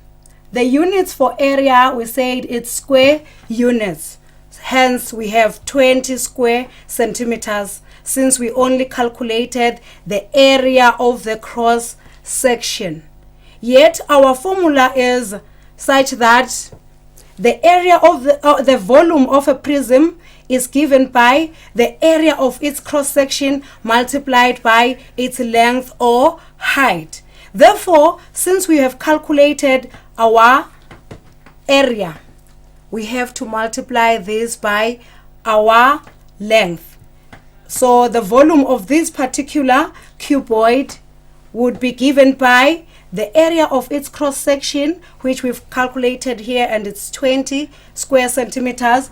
the units for area, we said it's square units. Hence, we have 20 square centimeters, since we only calculated the area of the cross section. Yet, our formula is such that the area of the volume of a prism is given by the area of its cross section multiplied by its length or height. Therefore, since we have calculated our area, we have to multiply this by our length. So the volume of this particular cuboid would be given by the area of its cross section, which we've calculated here, and it's 20 square centimeters,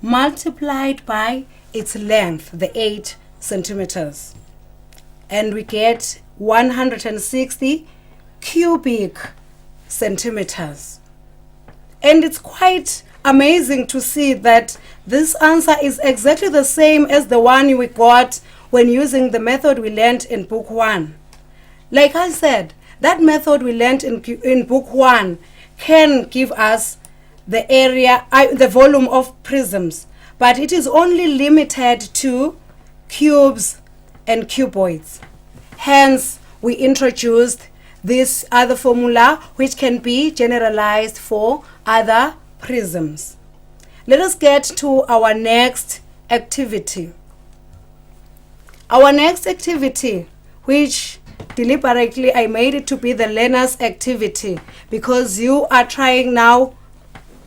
multiplied by its length, the 8 centimeters. And we get 160 cubic centimeters. And it's quite amazing to see that this answer is exactly the same as the one we got when using the method we learned in book 1. Like I said, that method we learned in book 1 can give us the area, the volume of prisms, but it is only limited to cubes and cuboids. Hence, we introduced this other formula which can be generalized for other prisms. Let us get to our next activity. Our next activity, which deliberately I made it to be the learner's activity, because you are trying now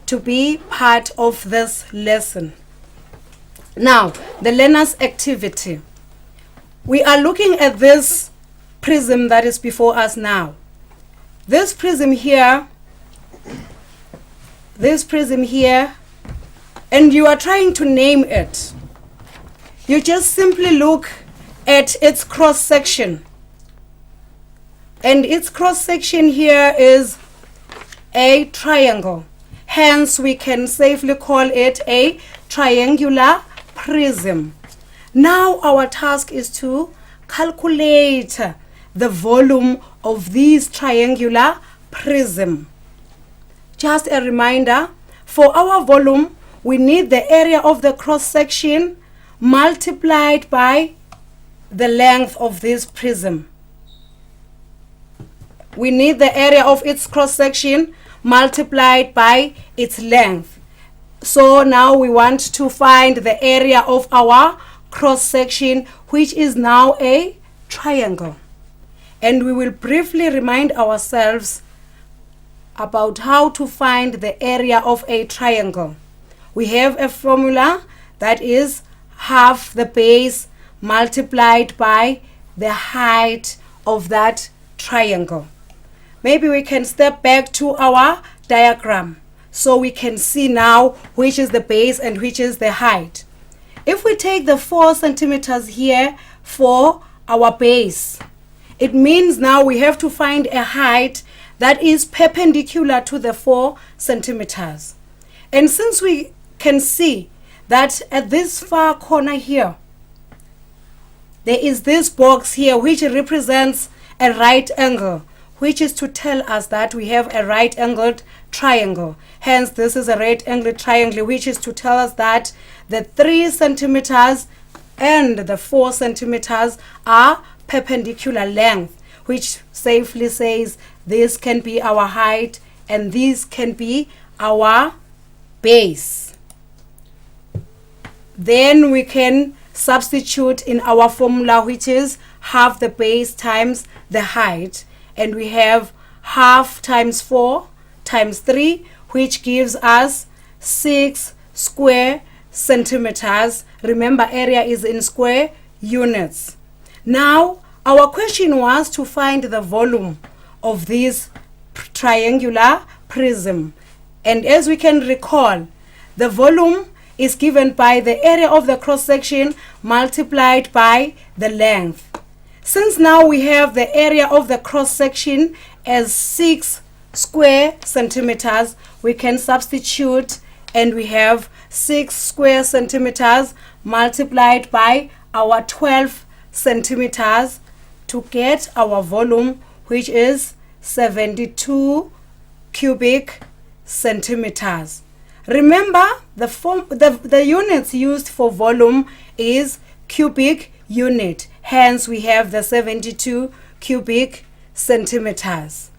to be part of this lesson. Now, the learner's activity. We are looking at this prism that is before us now. This prism here, and you are trying to name it. You just simply look at its cross section. And its cross section here is a triangle. Hence, we can safely call it a triangular prism. Now, our task is to calculate the volume of this triangular prism. Just a reminder, for our volume, we need the area of the cross section multiplied by the length of this prism. We need the area of its cross section multiplied by its length. So now we want to find the area of our cross section, which is now a triangle. And we will briefly remind ourselves about how to find the area of a triangle. We have a formula that is half the base multiplied by the height of that triangle. Maybe we can step back to our diagram so we can see now which is the base and which is the height. If we take the 4 centimeters here for our base, it means now we have to find a height that is perpendicular to the 4 centimeters. And since we can see that at this far corner here, there is this box here which represents a right angle, which is to tell us that we have a right-angled triangle. Hence, this is a right-angled triangle, which is to tell us that the 3 centimeters and the 4 centimeters are perpendicular length, which safely says this can be our height and this can be our base. Then we can substitute in our formula, which is half the base times the height, and we have half times 4 times 3, which gives us 6 square centimeters. Remember, area is in square units. Now, our question was to find the volume of this triangular prism. And as we can recall, the volume is given by the area of the cross-section multiplied by the length. Since now we have the area of the cross-section as 6 square centimeters, we can substitute and we have 6 square centimeters multiplied by our 12 centimeters to get our volume, which is 72 cubic centimeters. Remember, the units used for volume is cubic unit. Hence, we have the 72 cubic centimeters.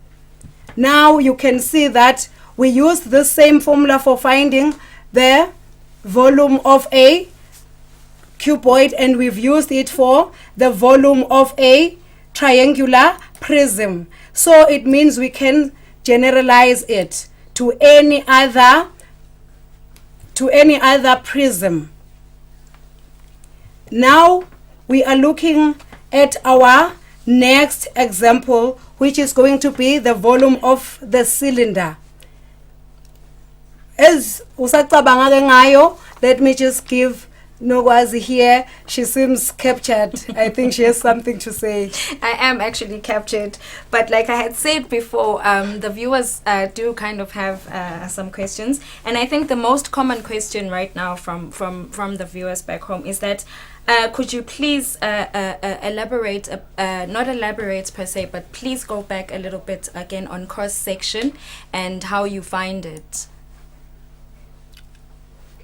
Now, you can see that we used the same formula for finding the volume of a cuboid, and we've used it for the volume of a triangular prism. So it means we can generalize it to any other prism. Now we are looking at our next example, which is going to be the volume of the cylinder. As usacabanga ke ngayo, let me just give Nogwazi here. She seems captured. I think she has something to say. I am actually captured, but like I had said before, the viewers do kind of have some questions, and I think the most common question right now from the viewers back home is that could you please elaborate, not elaborate per se, but please go back a little bit again on cross section and how you find it.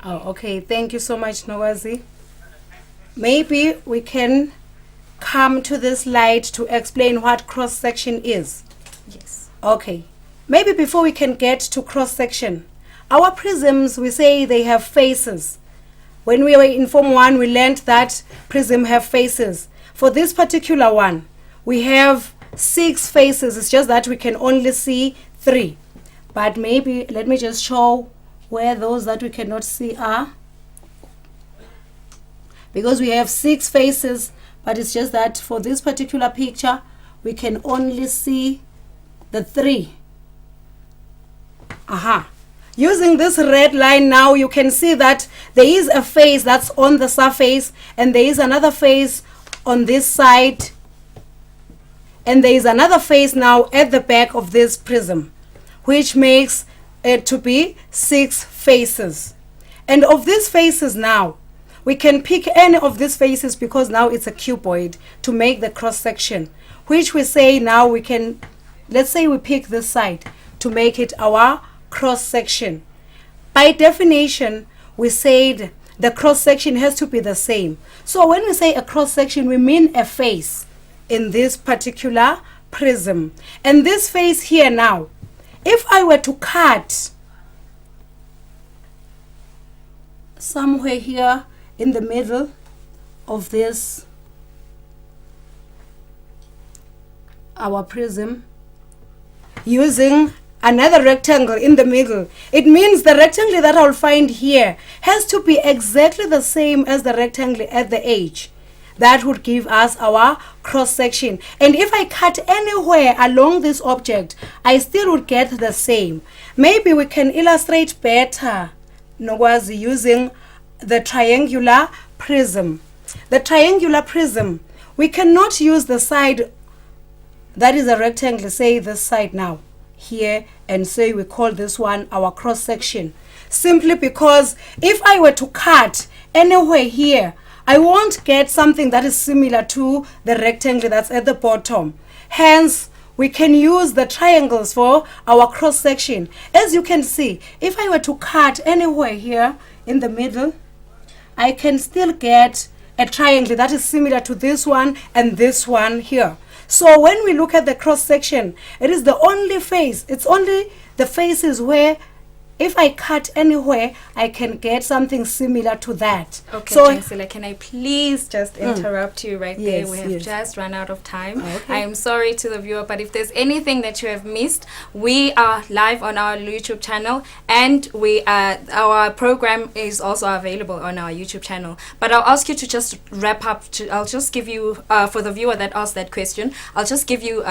Oh, okay. Thank you so much, Nogwazi. Maybe we can come to this slide to explain what cross-section is. Yes. Okay. Maybe before we can get to cross-section, our prisms, we say they have faces. When we were in Form 1, we learned that prism have faces. For this particular one, we have 6 faces. It's just that we can only see 3. But maybe, let me just show where those that we cannot see are, because we have 6 faces, but it's just that for this particular picture we can only see the 3. Using this red line now, you can see that there is a face that's on the surface, and there is another face on this side, and there is another face now at the back of this prism, which makes it to be 6 faces. And of these faces now, we can pick any of these faces because now it's a cuboid to make the cross section, which we say now we can, let's say we pick this side to make it our cross section. By definition, we said the cross section has to be the same. So when we say a cross section, we mean a face in this particular prism. And this face here now, if I were to cut somewhere here in the middle of this, our prism, using another rectangle in the middle, it means the rectangle that I'll find here has to be exactly the same as the rectangle at the edge. That would give us our cross section. And if I cut anywhere along this object, I still would get the same. Maybe we can illustrate better, Nogwazi, using the triangular prism. The triangular prism, we cannot use the side that is a rectangle, say this side now, here, and say we call this one our cross section. Simply because if I were to cut anywhere here, I won't get something that is similar to the rectangle that's at the bottom. Hence, we can use the triangles for our cross section. As you can see, if I were to cut anywhere here in the middle, I can still get a triangle that is similar to this one and this one here. So when we look at the cross section, it is the only face. It's only the faces where if I cut anywhere, I can get something similar to that. Okay, so Chancellor, can I please just interrupt you right there? We have just run out of time. Okay. I am sorry to the viewer, but if there's anything that you have missed, we are live on our YouTube channel, and our program is also available on our YouTube channel. But I'll ask you to just wrap up. I'll just give you, for the viewer that asked that question, I'll just give you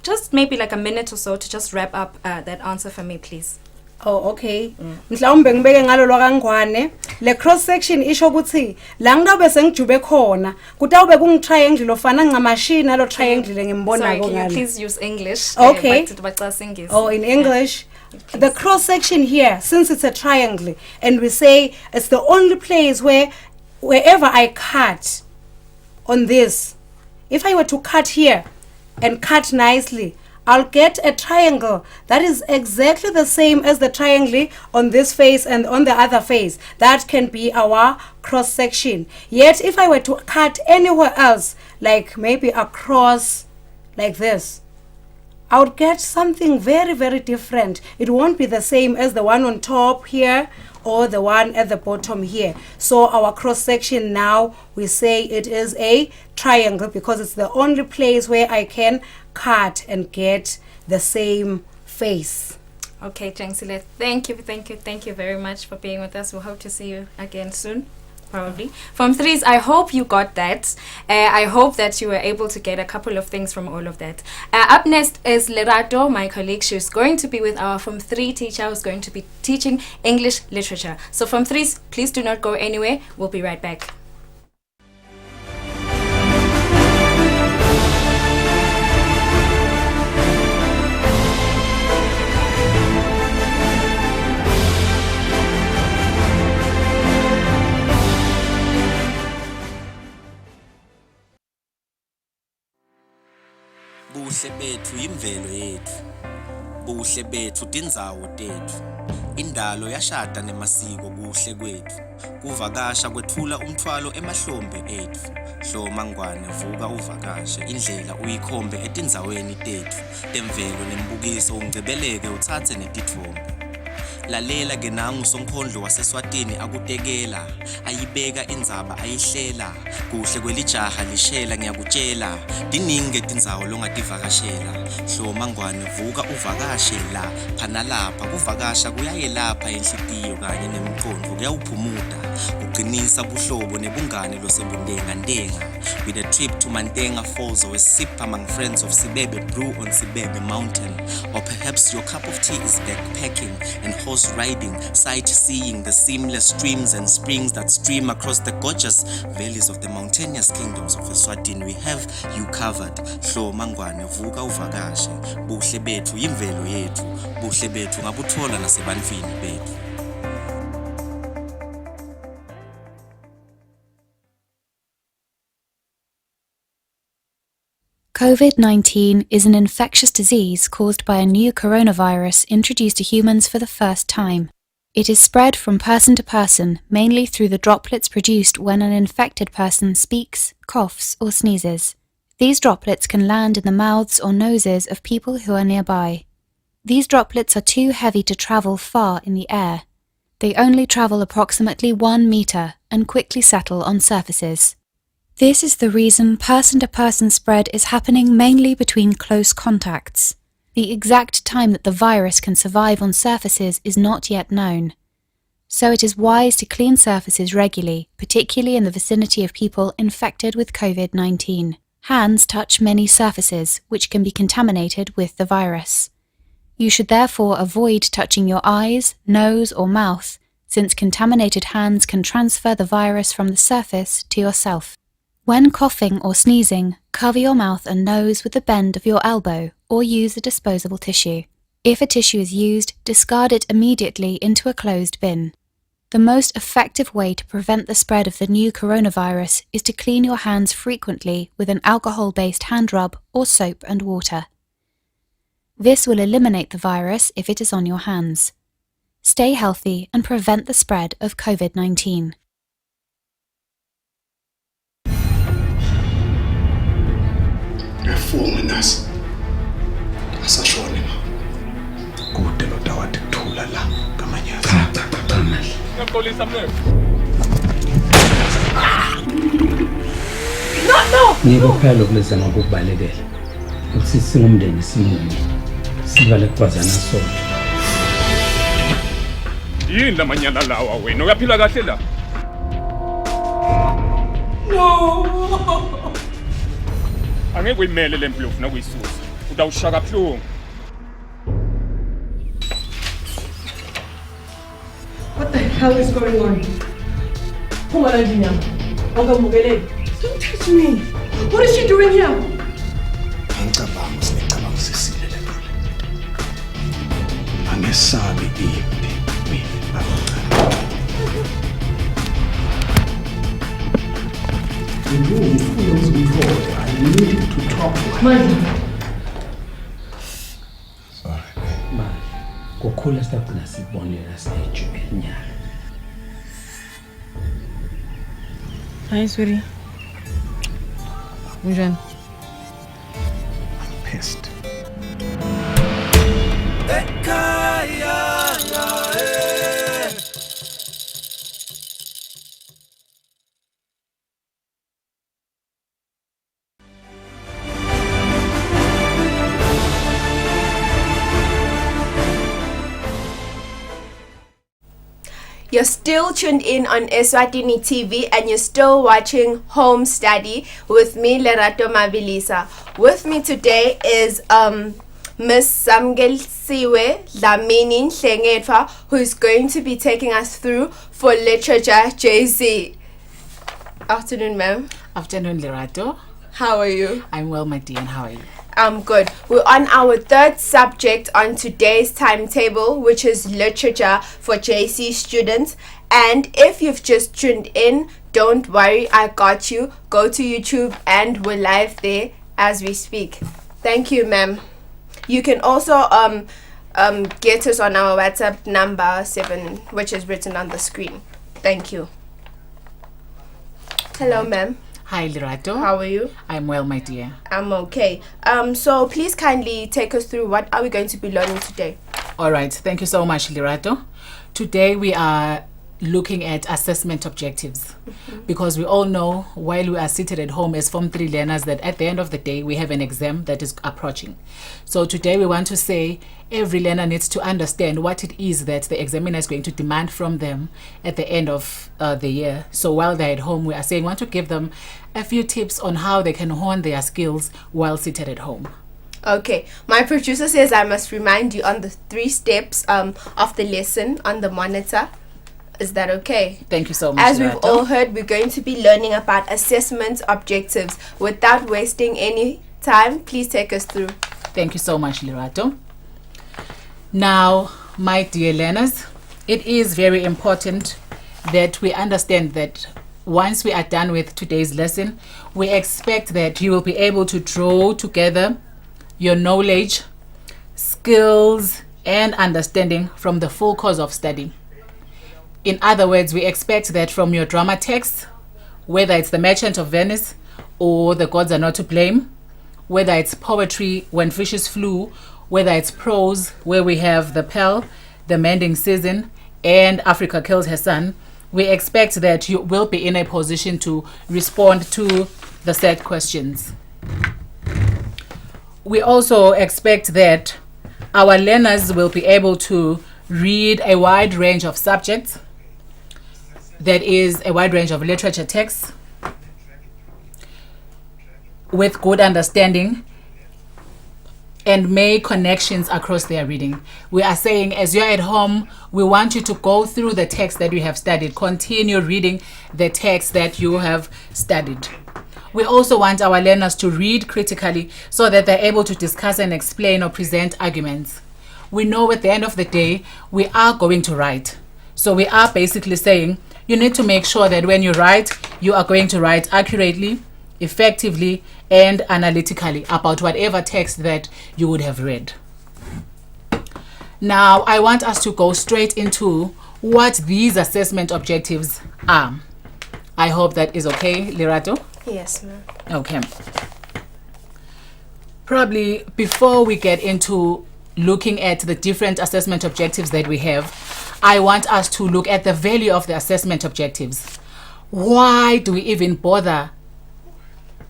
just maybe like a minute or so to just wrap up that answer for me, please. Oh, okay. Mhlawumbe ngibeke ngalo lwakangwane. Le cross section isho ukuthi la ngitawube sengijube khona kutawube kungitriangle ofana ngamashini alo triangle ngimbona Sorry, ko can you ngalo. please use English? Okay. But Oh, in English. The cross section here, since it's a triangle, and we say it's the only place where wherever I cut on this, if I were to cut here and cut nicely, I'll get a triangle that is exactly the same as the triangle on this face and on the other face. That can be our cross section. Yet if I were to cut anywhere else, like maybe across like this, I would get something very, very different. It won't be the same as the one on top here or the one at the bottom here. So our cross section now, we say it is a triangle because it's the only place where I can cut and get the same face. Okay, Chancellor, thank you very much for being with us. We hope to see you again soon. probably. Form 3s, I hope you got that. I hope that you were able to get a couple of things from all of that. Up next is Lerato, my colleague. She's going to be with our Form 3 teacher who's going to be teaching English literature. So Form 3s, please do not go anywhere. We'll be right back. Buhle bethu imvelo yethu. Buhle bethu tindzawo tethu. Indalo yashada nemasiko kuhle kwethu. Kuvakasha kwethula umthwalo emahlombe ethu. Hloma ngwane vuka uvakashe indlela uyikhombe etindzaweni tethu. Temvelo nembukiso ungcebeleke uthathe netithombe. Lalela ke nangu sonkondlo waseswatini akutekela ayibeka indzaba ayihlela kuhle kwelijaha lishela ngiyakutshela diningi tindzawo longativakashela hloma ngwane vuka uvakashe la phana lapha kuvakasha kuyayelapha enhlitiyo kanye nemqondo kuyawuphumuda kuqinisa buhlobo nebungane losebundenga ndenga with a trip to Mantenga Falls or a sip among friends of Sibebe Brew on Sibebe Mountain, or perhaps your cup of tea is backpacking and horse riding, sightseeing the seamless streams and springs that stream across the gorgeous valleys of the mountainous kingdoms of Eswatini. We have you covered. Hloma ngwane vuka uvakashe buhle bethu yimvelo yethu buhle bethu ngabuthola nasebantwini bethu. COVID-19 is an infectious disease caused by a new coronavirus introduced to humans for the first time. It is spread from person to person, mainly through the droplets produced when an infected person speaks, coughs, or sneezes. These droplets can land in the mouths or noses of people who are nearby. These droplets are too heavy to travel far in the air. They only travel approximately 1 meter and quickly settle on surfaces. This is the reason person-to-person spread is happening mainly between close contacts. The exact time that the virus can survive on surfaces is not yet known. So it is wise to clean surfaces regularly, particularly in the vicinity of people infected with COVID-19. Hands touch many surfaces, which can be contaminated with the virus. You should therefore avoid touching your eyes, nose, or mouth, since contaminated hands can transfer the virus from the surface to yourself. When coughing or sneezing, cover your mouth and nose with the bend of your elbow or use a disposable tissue. If a tissue is used, discard it immediately into a closed bin. The most effective way to prevent the spread of the new coronavirus is to clean your hands frequently with an alcohol-based hand rub or soap and water. This will eliminate the virus if it is on your hands. Stay healthy and prevent the spread of COVID-19. Ngiyafuna nasi asashone kude lodawathi kuthula la ngamanyaka cha manje ngiyaxolisa mnene no ngikuphela ukulezama ukubalekela ukuthi singumndeni simunye sivale kwazana sonke yini lamanyana lawa wena uyaphila kahle la no angeke uyimele lempilo ufuna ukuyisusa utawushaka kabuhlungu What the hell is going on? Don't touch me. What is she doing here? ngicabanga sinecabanga le nto angesabi impi mina I need to talk to her. Sorry. Kukhula sitagcina sibonela sejubile nyana. Hi, sweetie. Unjani? I'm pissed. You're still tuned in on Eswatini TV and you're still watching Home Study with me, Lerato Mabilisa. With me today is Miss Samgelsiwe Dlamini Nhlengethwa, who is going to be taking us through for literature JC. Afternoon, ma'am. Afternoon, Lerato. How are you? I'm well, my dear, and how are you? I'm good. We're on our third subject on today's timetable, which is literature for JC students. And if you've just tuned in, don't worry, I got you. Go to YouTube and we're live there as we speak. Thank you, ma'am. You can also get us on our WhatsApp number 7, which is written on the screen. Thank you. Hello, ma'am. Hi, Lerato. How are you? I'm well, my dear. I'm okay. So please kindly take us through what are we going to be learning today? All right. Thank you so much, Lerato. Today we are looking at assessment objectives, because we all know while we are seated at home as Form 3 learners that at the end of the day we have an exam that is approaching. So today we want to say every learner needs to understand what it is that the examiner is going to demand from them at the end of the year. So while they're at home, we are saying we want to give them a few tips on how they can hone their skills while seated at home. Okay, my producer says I must remind you on the 3 steps of the lesson on the monitor. Is that okay? Thank you so much. As we've all heard, we're going to be learning about assessment objectives. Without wasting any time, please take us through. Thank you so much, Lerato. Now, my dear learners, it is very important that we understand that once we are done with today's lesson, we expect that you will be able to draw together your knowledge, skills, and understanding from the full course of study. In other words, we expect that from your drama text, whether it's The Merchant of Venice or The Gods Are Not to Blame, whether it's poetry, When Fishes Flew, whether it's prose, where we have The Pearl, The Mending Season, and Africa Kills Her Son, we expect that you will be in a position to respond to the set questions. We also expect that our learners will be able to read a wide range of subjects, that is a wide range of literature texts, with good understanding and make connections across their reading. We are saying as you're at home, we want you to go through the text that you have studied. Continue reading the text that you have studied. We also want our learners to read critically so that they're able to discuss and explain or present arguments. We know at the end of the day, we are going to write. So we are basically saying you need to make sure that when you write, you are going to write accurately, effectively, and analytically about whatever text that you would have read. Now, I want us to go straight into what these assessment objectives are. I hope that is okay, Lerato? Yes, ma'am. Okay. Probably before we get into looking at the different assessment objectives that we have, I want us to look at the value of the assessment objectives. Why do we even bother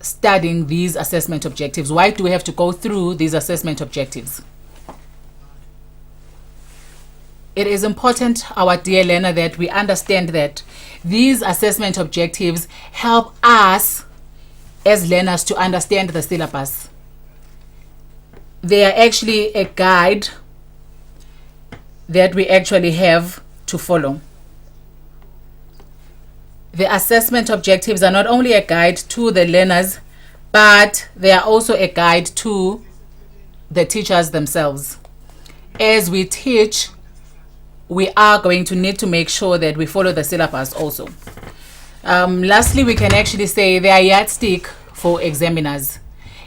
studying these assessment objectives? Why do we have to go through these assessment objectives? It is important, our dear learner, that we understand that these assessment objectives help us as learners to understand the syllabus. They are actually a guide that we actually have to follow. The assessment objectives are not only a guide to the learners, but they are also a guide to the teachers themselves. As we teach, we are going to need to make sure that we follow the syllabus also. Lastly, we can actually say they are yardstick for examiners.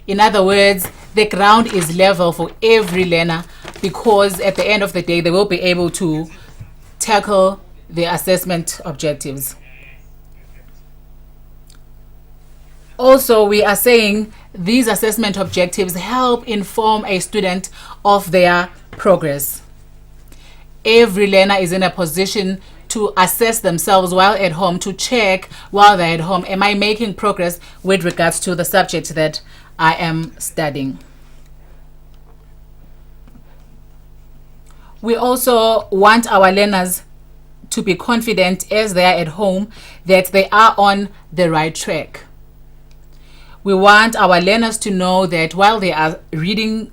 In other words, the ground is level for every learner, because at the end of the day, they will be able to tackle the assessment objectives. Also, we are saying these assessment objectives help inform a student of their progress. Every learner is in a position to assess themselves while at home, to check while they're at home, am I making progress with regards to the subject that I am studying? We also want our learners to be confident as they are at home that they are on the right track. We want our learners to know that while they are reading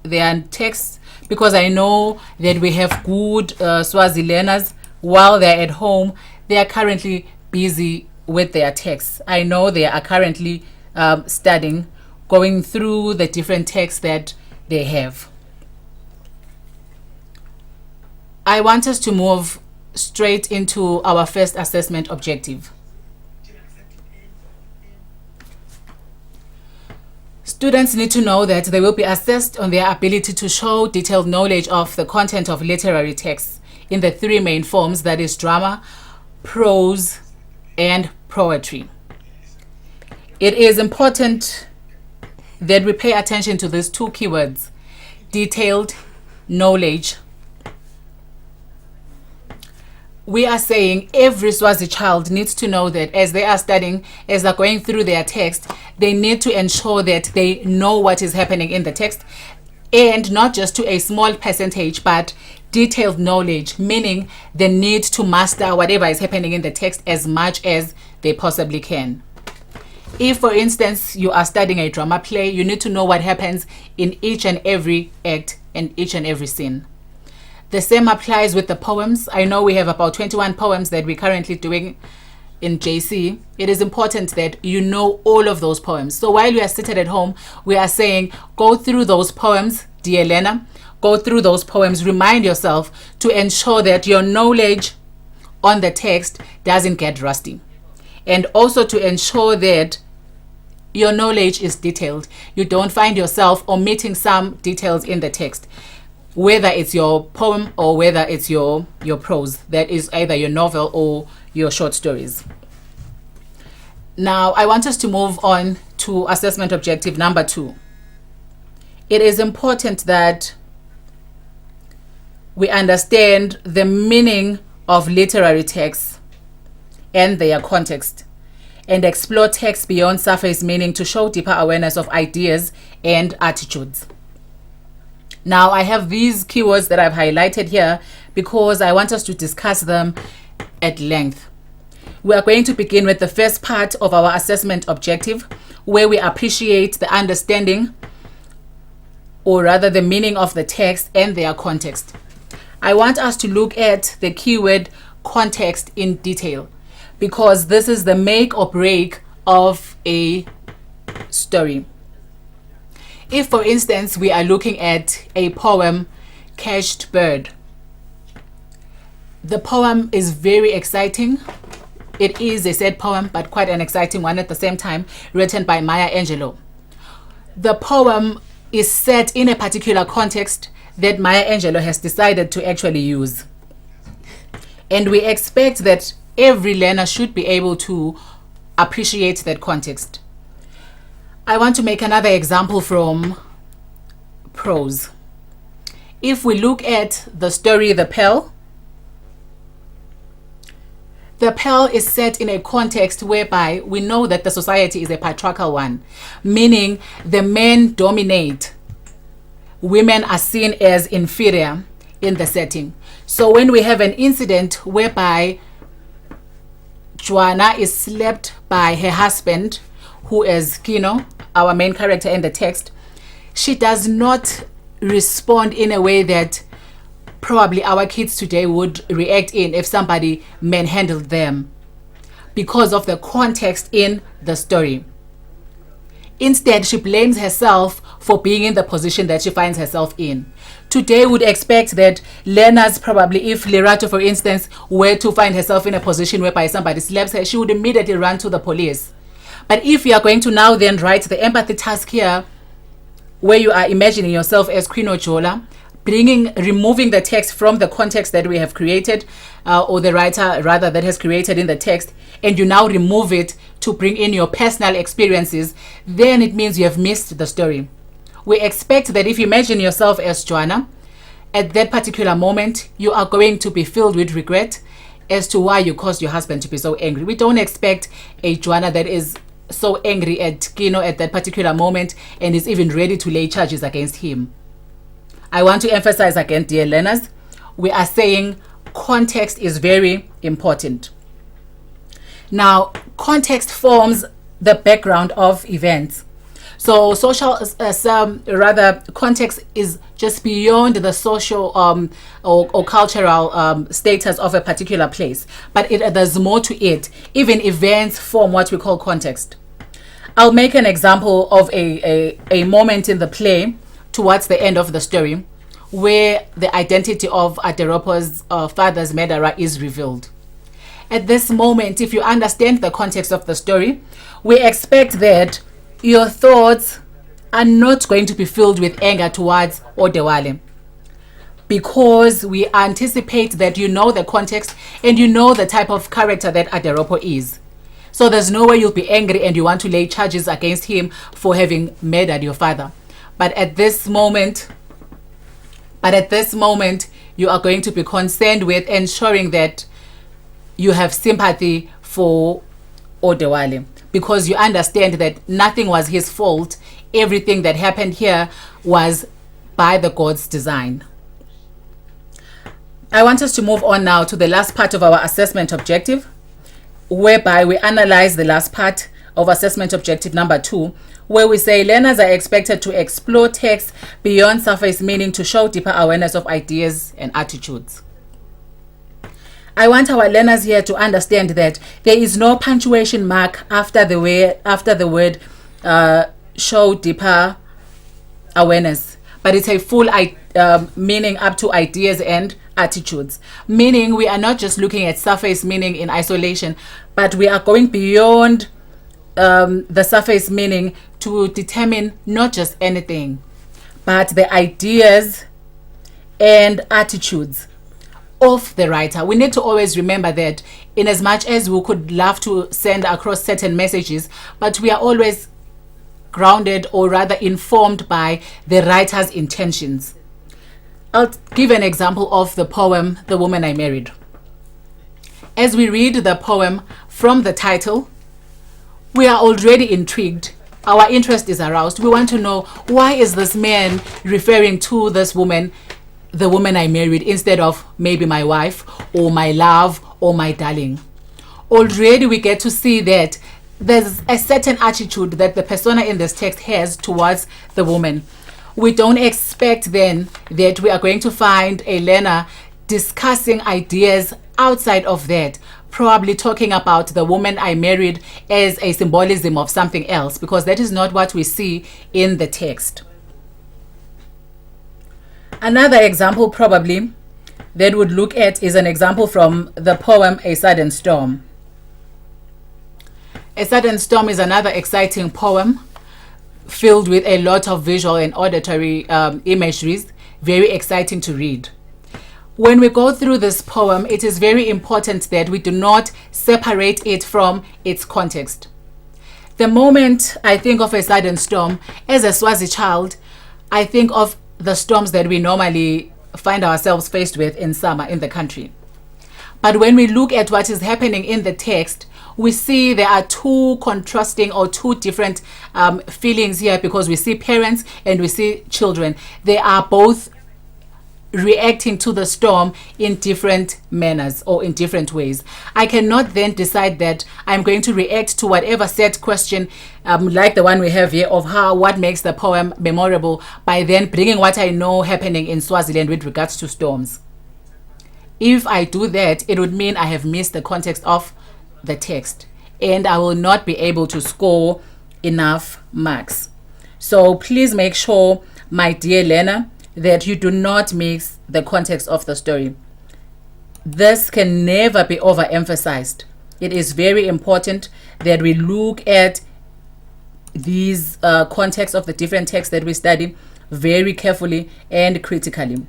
their texts, because I know that we have good Swazi learners, while they're at home, they are currently busy with their texts. I know they are currently studying, going through the different texts that they have. I want us to move straight into our first assessment objective. Students need to know that they will be assessed on their ability to show detailed knowledge of the content of literary texts in the three main forms, that is drama, prose, and poetry. It is important that we pay attention to these two keywords: detailed knowledge. We are saying every Swazi child needs to know that as they are studying, as they're going through their text, they need to ensure that they know what is happening in the text, and not just to a small percentage, but detailed knowledge, meaning they need to master whatever is happening in the text as much as they possibly can. If, for instance, you are studying a drama play, you need to know what happens in each and every act and each and every scene. The same applies with the poems. I know we have about 21 poems that we're currently doing in JC. It is important that you know all of those poems. So while you are seated at home, we are saying go through those poems, dear Lena. Go through those poems. Remind yourself to ensure that your knowledge on the text doesn't get rusty. And also to ensure that your knowledge is detailed. You don't find yourself omitting some details in the text, whether it's your poem or whether it's your prose, that is either your novel or your short stories. Now, I want us to move on to assessment objective number 2. It is important that we understand the meaning of literary texts and their context, and explore text beyond surface meaning to show deeper awareness of ideas and attitudes. Now, I have these keywords that I've highlighted here because I want us to discuss them at length. We are going to begin with the first part of our assessment objective, where we appreciate the understanding, or rather the meaning of the text and their context. I want us to look at the keyword context in detail, because this is the make or break of a story. If, for instance, we are looking at a poem, Caged Bird, the poem is very exciting. It is a sad poem, but quite an exciting one at the same time, written by Maya Angelou. The poem is set in a particular context that Maya Angelou has decided to actually use. And we expect that every learner should be able to appreciate that context. I want to make another example from prose. If we look at the story The Pearl is set in a context whereby we know that the society is a patriarchal one, meaning the men dominate. Women are seen as inferior in the setting. So when we have an incident whereby Joanna is slapped by her husband, who is Kino, our main character in the text, she does not respond in a way that probably our kids today would react in if somebody manhandled them, because of the context in the story. Instead, she blames herself for being in the position that she finds herself in. Today, we would expect that learners, probably if Lerato, for instance, were to find herself in a position whereby somebody slaps her, she would immediately run to the police. But if you are going to now then write the empathy task here, where you are imagining yourself as Queen Ojola, removing the text from the context that we have created, or the writer rather that has created in the text, and you now remove it to bring in your personal experiences, then it means you have missed the story. We expect that if you imagine yourself as Joanna, at that particular moment, you are going to be filled with regret as to why you caused your husband to be so angry. We don't expect a Joanna that is so angry at Kino at that particular moment and is even ready to lay charges against him. I want to emphasize again, dear learners, we are saying context is very important. Now, context forms the background of events. So context is just beyond the social or cultural status of a particular place, but there's more to it. Even events form what we call context. I'll make an example of a moment in the play towards the end of the story where the identity of Aderopo's father's murderer is revealed. At this moment, if you understand the context of the story, we expect that your thoughts are not going to be filled with anger towards Odewale, because we anticipate that you know the context and you know the type of character that Aderopo is. So there's no way you'll be angry and you want to lay charges against him for having murdered your father. But at this moment, you are going to be concerned with ensuring that you have sympathy for Odewale, because you understand that nothing was his fault. Everything that happened here was by the God's design. I want us to move on now to the last part of our assessment objective, whereby we analyze the last part of assessment objective number 2, where we say learners are expected to explore text beyond surface meaning to show deeper awareness of ideas and attitudes. I want our learners here to understand that there is no punctuation mark after the word show deeper awareness, but it's a full meaning up to ideas and attitudes. Meaning we are not just looking at surface meaning in isolation, but we are going beyond the surface meaning to determine not just anything, but the ideas and attitudes of the writer. We need to always remember that, in as much as we could love to send across certain messages, but we are always grounded, or rather informed, by the writer's intentions. I'll give an example of the poem The Woman I Married. As we read the poem from the title, we are already intrigued. Our interest is aroused. We want to know, why is this man referring to this woman, the woman I married, instead of maybe my wife or my love or my darling? Already we get to see that there's a certain attitude that the persona in this text has towards the woman. We don't expect then that we are going to find a learner discussing ideas outside of that, probably talking about the woman I married as a symbolism of something else, because that is not what we see in the text. Another example probably that would look at is an example from the poem A Sudden Storm. A Sudden Storm is another exciting poem filled with a lot of visual and auditory imageries, very exciting to read. When we go through this poem, it is very important that we do not separate it from its context. The moment I think of A Sudden Storm, as a Swazi child, I think of the storms that we normally find ourselves faced with in summer in the country. But when we look at what is happening in the text, we see there are two contrasting or two different feelings here, because we see parents and we see children. They are both reacting to the storm in different manners or in different ways. I cannot then decide that I'm going to react to whatever set question, like the one we have here, of what makes the poem memorable, by then bringing what I know happening in Swaziland with regards to storms. If I do that, it would mean I have missed the context of the text, and I will not be able to score enough marks. So please make sure, my dear learner, that you do not mix the context of the story. This can never be overemphasized. It is very important that we look at these contexts of the different texts that we study very carefully and critically.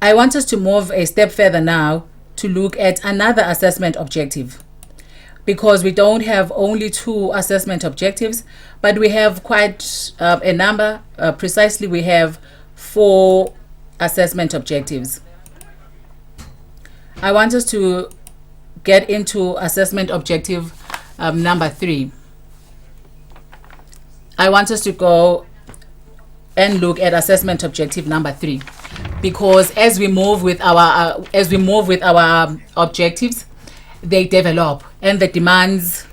I want us to move a step further now to look at another assessment objective, because we don't have only 2 assessment objectives, but we have quite a number. Precisely, we have 4 assessment objectives. I want us to get into assessment objective number 3. I want us to go and look at assessment objective number 3. because as we move with our objectives, they develop and the demands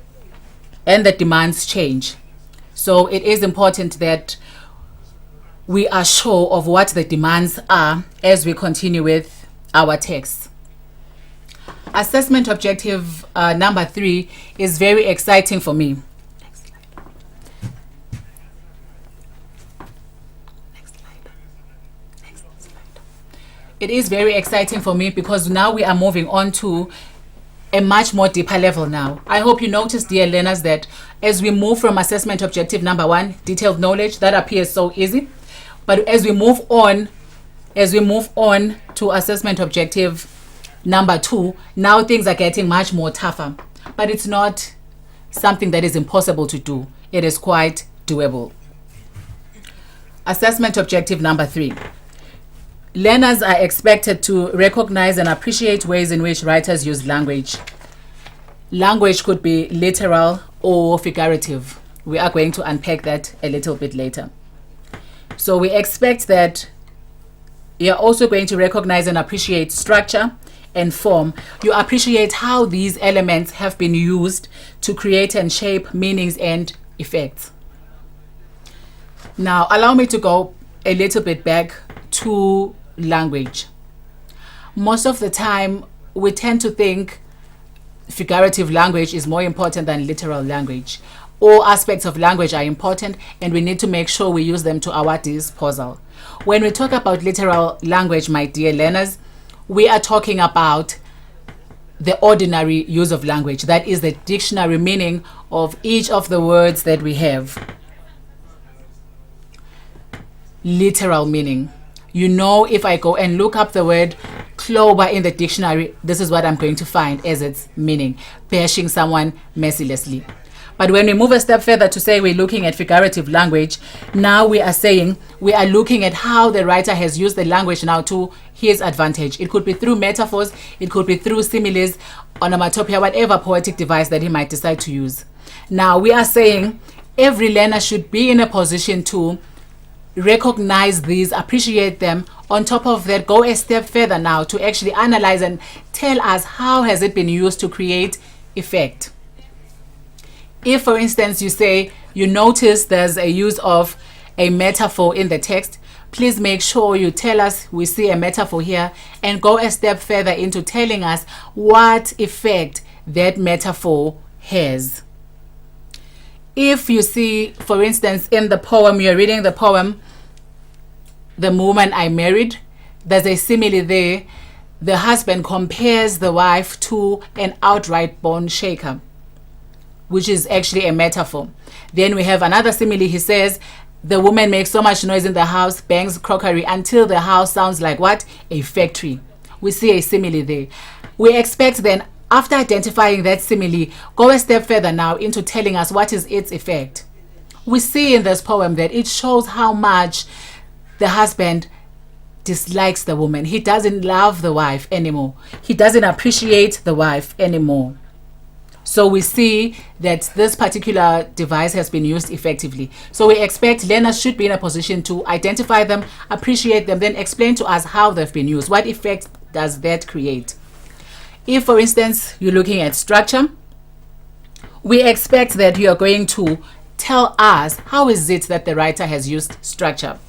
change. So it is important that we are sure of what the demands are as we continue with our text. Assessment objective number 3 is very exciting for me. It is very exciting for me because now we are moving on to a much more deeper level now. I hope you noticed, dear learners, that as we move from assessment objective number 1, detailed knowledge, that appears so easy. But as we move on to assessment objective number 2, now things are getting much more tougher. But it's not something that is impossible to do. It is quite doable. Assessment objective number 3. Learners are expected to recognize and appreciate ways in which writers use language. Language could be literal or figurative. We are going to unpack that a little bit later. So we expect that you're also going to recognize and appreciate structure and form. You appreciate how these elements have been used to create and shape meanings and effects. Now, allow me to go a little bit back to language. Most of the time, we tend to think figurative language is more important than literal language. All aspects of language are important, and we need to make sure we use them to our disposal. When we talk about literal language, my dear learners, we are talking about the ordinary use of language. That is the dictionary meaning of each of the words that we have. Literal meaning. You know, if I go and look up the word clover in the dictionary, this is what I'm going to find as its meaning: bashing someone mercilessly. But when we move a step further to say we're looking at figurative language, now we are saying we are looking at how the writer has used the language now to his advantage. It could be through metaphors, it could be through similes, onomatopoeia, whatever poetic device that he might decide to use. Now we are saying every learner should be in a position to recognize these, appreciate them. On top of that, go a step further now to actually analyze and tell us how has it been used to create effect. If, for instance, you say you notice there's a use of a metaphor in the text, please make sure you tell us we see a metaphor here and go a step further into telling us what effect that metaphor has. If you see, for instance, in the poem, you're reading the poem, The Woman I Married, there's a simile there. The husband compares the wife to an outright bone shaker, which is actually a metaphor. Then we have another simile. He says, the woman makes so much noise in the house, bangs crockery until the house sounds like what? A factory. We see a simile there. We expect then, after identifying that simile, go a step further now into telling us what is its effect. We see in this poem that it shows how much the husband dislikes the woman. He doesn't love the wife anymore. He doesn't appreciate the wife anymore. So we see that this particular device has been used effectively. So we expect learners should be in a position to identify them, appreciate them, then explain to us how they've been used. What effect does that create? If, for instance, you're looking at structure, we expect that you are going to tell us how is it that the writer has used structure.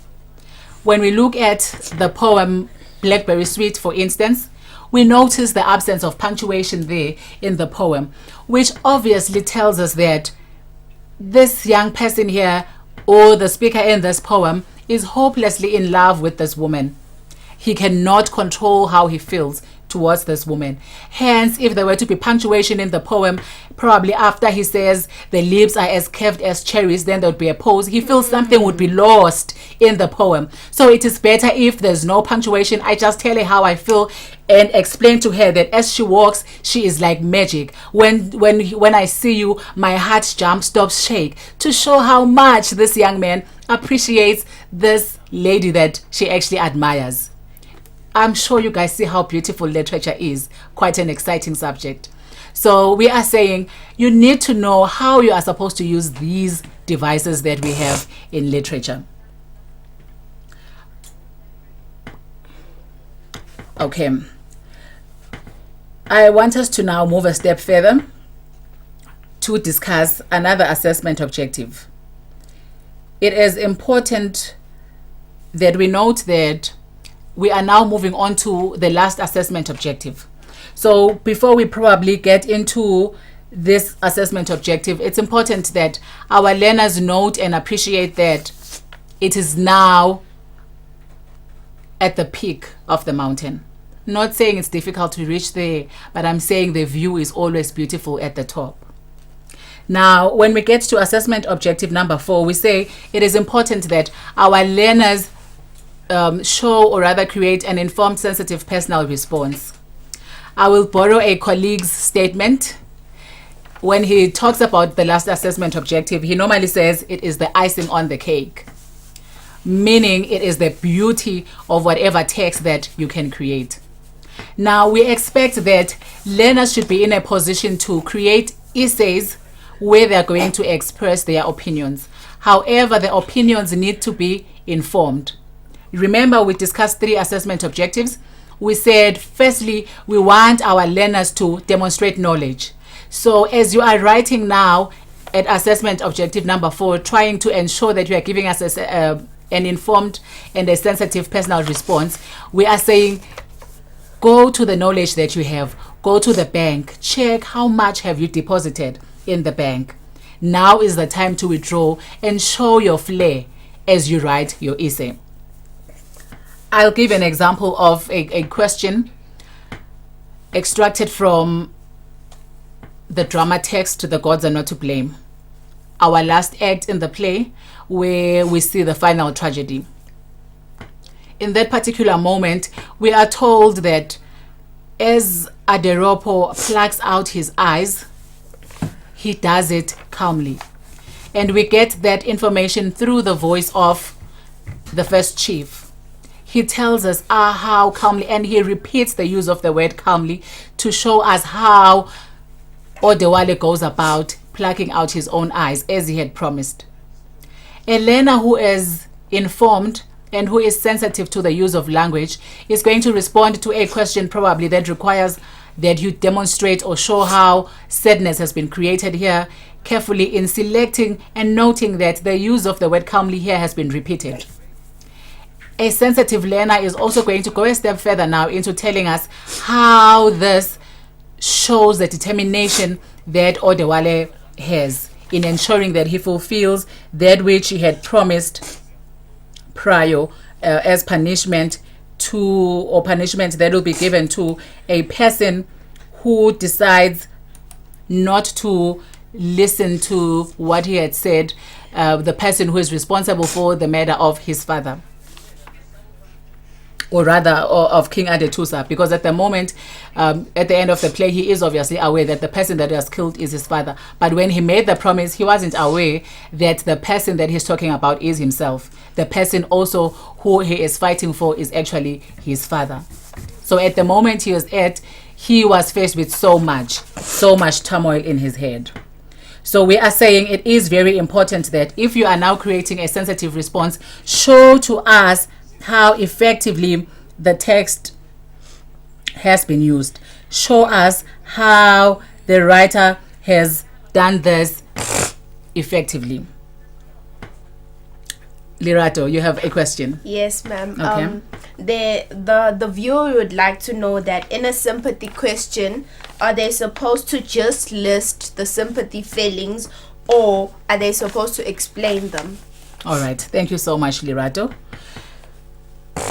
When we look at the poem Blackberry Sweet, for instance, we notice the absence of punctuation there in the poem, which obviously tells us that this young person here, or the speaker in this poem, is hopelessly in love with this woman. He cannot control how he feels towards this woman. Hence, if there were to be punctuation in the poem, probably after he says the lips are as curved as cherries, then there would be a pause. He feels something would be lost in the poem. So it is better if there's no punctuation. I just tell her how I feel and explain to her that as she walks, she is like magic. When I see you, my heart jumps, stops, shake, to show how much this young man appreciates this lady that she actually admires. I'm sure you guys see how beautiful literature is. Quite an exciting subject. So we are saying you need to know how you are supposed to use these devices that we have in literature. Okay. I want us to now move a step further to discuss another assessment objective. It is important that we note that we are now moving on to the last assessment objective. So before we probably get into this assessment objective, it's important that our learners note and appreciate that it is now at the peak of the mountain. Not saying it's difficult to reach there, but I'm saying the view is always beautiful at the top. Now, when we get to assessment objective number 4, we say it is important that our learners show or rather create an informed, sensitive, personal response. I will borrow a colleague's statement. When he talks about the last assessment objective, he normally says it is the icing on the cake, meaning it is the beauty of whatever text that you can create. Now, we expect that learners should be in a position to create essays where they're going to express their opinions. However, the opinions need to be informed. Remember, we discussed 3 assessment objectives. We said, firstly, we want our learners to demonstrate knowledge. So as you are writing now at assessment objective number 4, trying to ensure that you are giving us an informed and a sensitive personal response, we are saying, go to the knowledge that you have. Go to the bank. Check how much have you deposited in the bank. Now is the time to withdraw and show your flair as you write your essay. I'll give an example of a question extracted from the drama text, The Gods Are Not to Blame, our last act in the play, where we see the final tragedy. In that particular moment, we are told that as Aderopo plucks out his eyes, he does it calmly. And we get that information through the voice of the first chief. He tells us how calmly, and he repeats the use of the word calmly to show us how Odewale goes about plucking out his own eyes as he had promised. A learner who is informed and who is sensitive to the use of language is going to respond to a question probably that requires that you demonstrate or show how sadness has been created here carefully in selecting and noting that the use of the word calmly here has been repeated. A sensitive learner is also going to go a step further now into telling us how this shows the determination that Odewale has in ensuring that he fulfills that which he had promised prior as punishment that will be given to a person who decides not to listen to what he had said, the person who is responsible for the murder of his father, or rather of King Adetusa, because at the moment, at the end of the play, he is obviously aware that the person that was killed is his father. But when he made the promise, he wasn't aware that the person that he's talking about is himself. The person also who he is fighting for is actually his father. So at the moment he was faced with so much turmoil in his head. So we are saying it is very important that if you are now creating a sensitive response, show to us how effectively the text has been used. Show us how the writer has done this effectively. Lirato, you have a question? Yes, ma'am. Okay. The viewer would like to know that in a sympathy question, are they supposed to just list the sympathy feelings, or are they supposed to explain them? All right. Thank you so much, Lirato.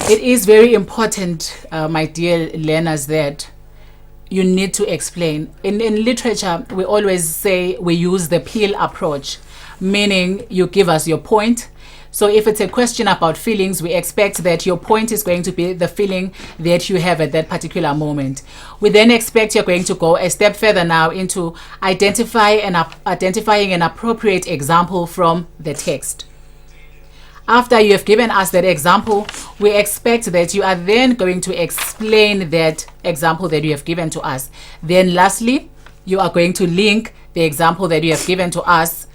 It is very important, my dear learners, that you need to explain. In literature, we always say we use the peel approach, meaning you give us your point. So if it's a question about feelings, we expect that your point is going to be the feeling that you have at that particular moment. We then expect you're going to go a step further now into identifying an appropriate example from the text. After you have given us that example, we expect that you are then going to explain that example that you have given to us. Then lastly, you are going to link the example that you have given to us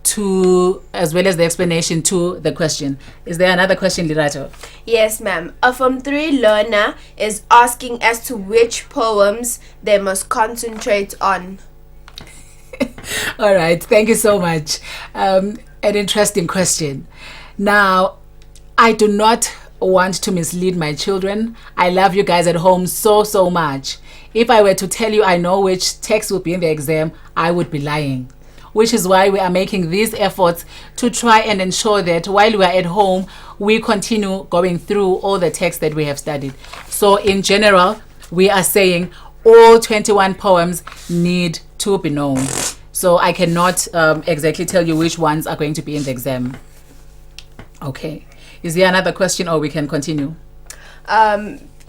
to, as well as the explanation to the question. Is there another question, Lirato? Yes, ma'am. A Form 3 learner is asking as to which poems they must concentrate on. All right, thank you so much. An interesting question. Now, I do not want to mislead my children. I love you guys at home so much. If I were to tell you I know which text will be in the exam, I would be lying. Which is why we are making these efforts to try and ensure that while we are at home, we continue going through all the texts that we have studied. So in general, we are saying all 21 poems need to be known. So I cannot exactly tell you which ones are going to be in the exam. Okay. Is there another question, or we can continue?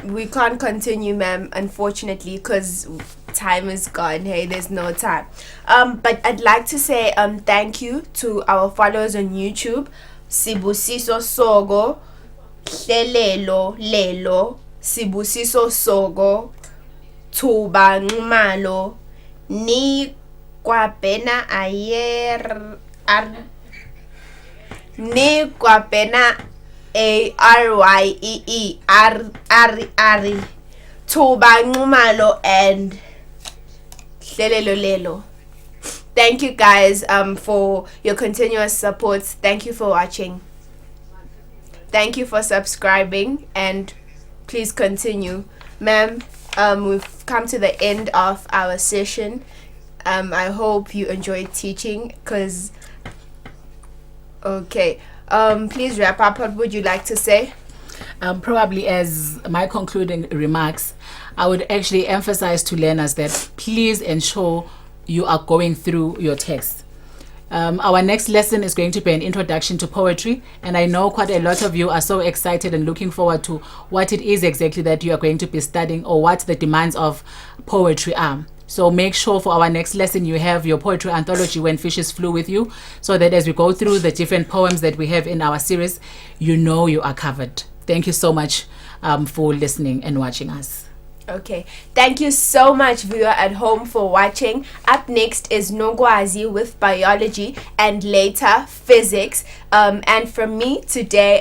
We can't continue, ma'am, unfortunately, because time is gone. Hey, there's no time. But I'd like to say thank you to our followers on YouTube. Sibusiso Sogo, Hlelelo Lelo, Sibusiso Sogo, Tuba Ngumalo, Ni Kwapena Ayer Ni Kwapena ARYEE R Tuba Ngumalo and Hlelelo Lelo. Thank you guys for your continuous support. Thank you for watching. Thank you for subscribing, and please continue. Ma'am, we've come to the end of our session. I hope you enjoyed teaching, because okay. Please wrap up. What would you like to say? Probably as my concluding remarks, I would actually emphasize to learners that please ensure you are going through your text. Our next lesson is going to be an introduction to poetry, and I know quite a lot of you are so excited and looking forward to what it is exactly that you are going to be studying, or what the demands of poetry are. So make sure for our next lesson you have your poetry anthology When Fishes Flew with you, so that as we go through the different poems that we have in our series, you know you are covered. Thank you so much for listening and watching us. Okay, thank you so much, viewer at home, for watching. Up next is Nogwazi with biology, and later physics. And from me today,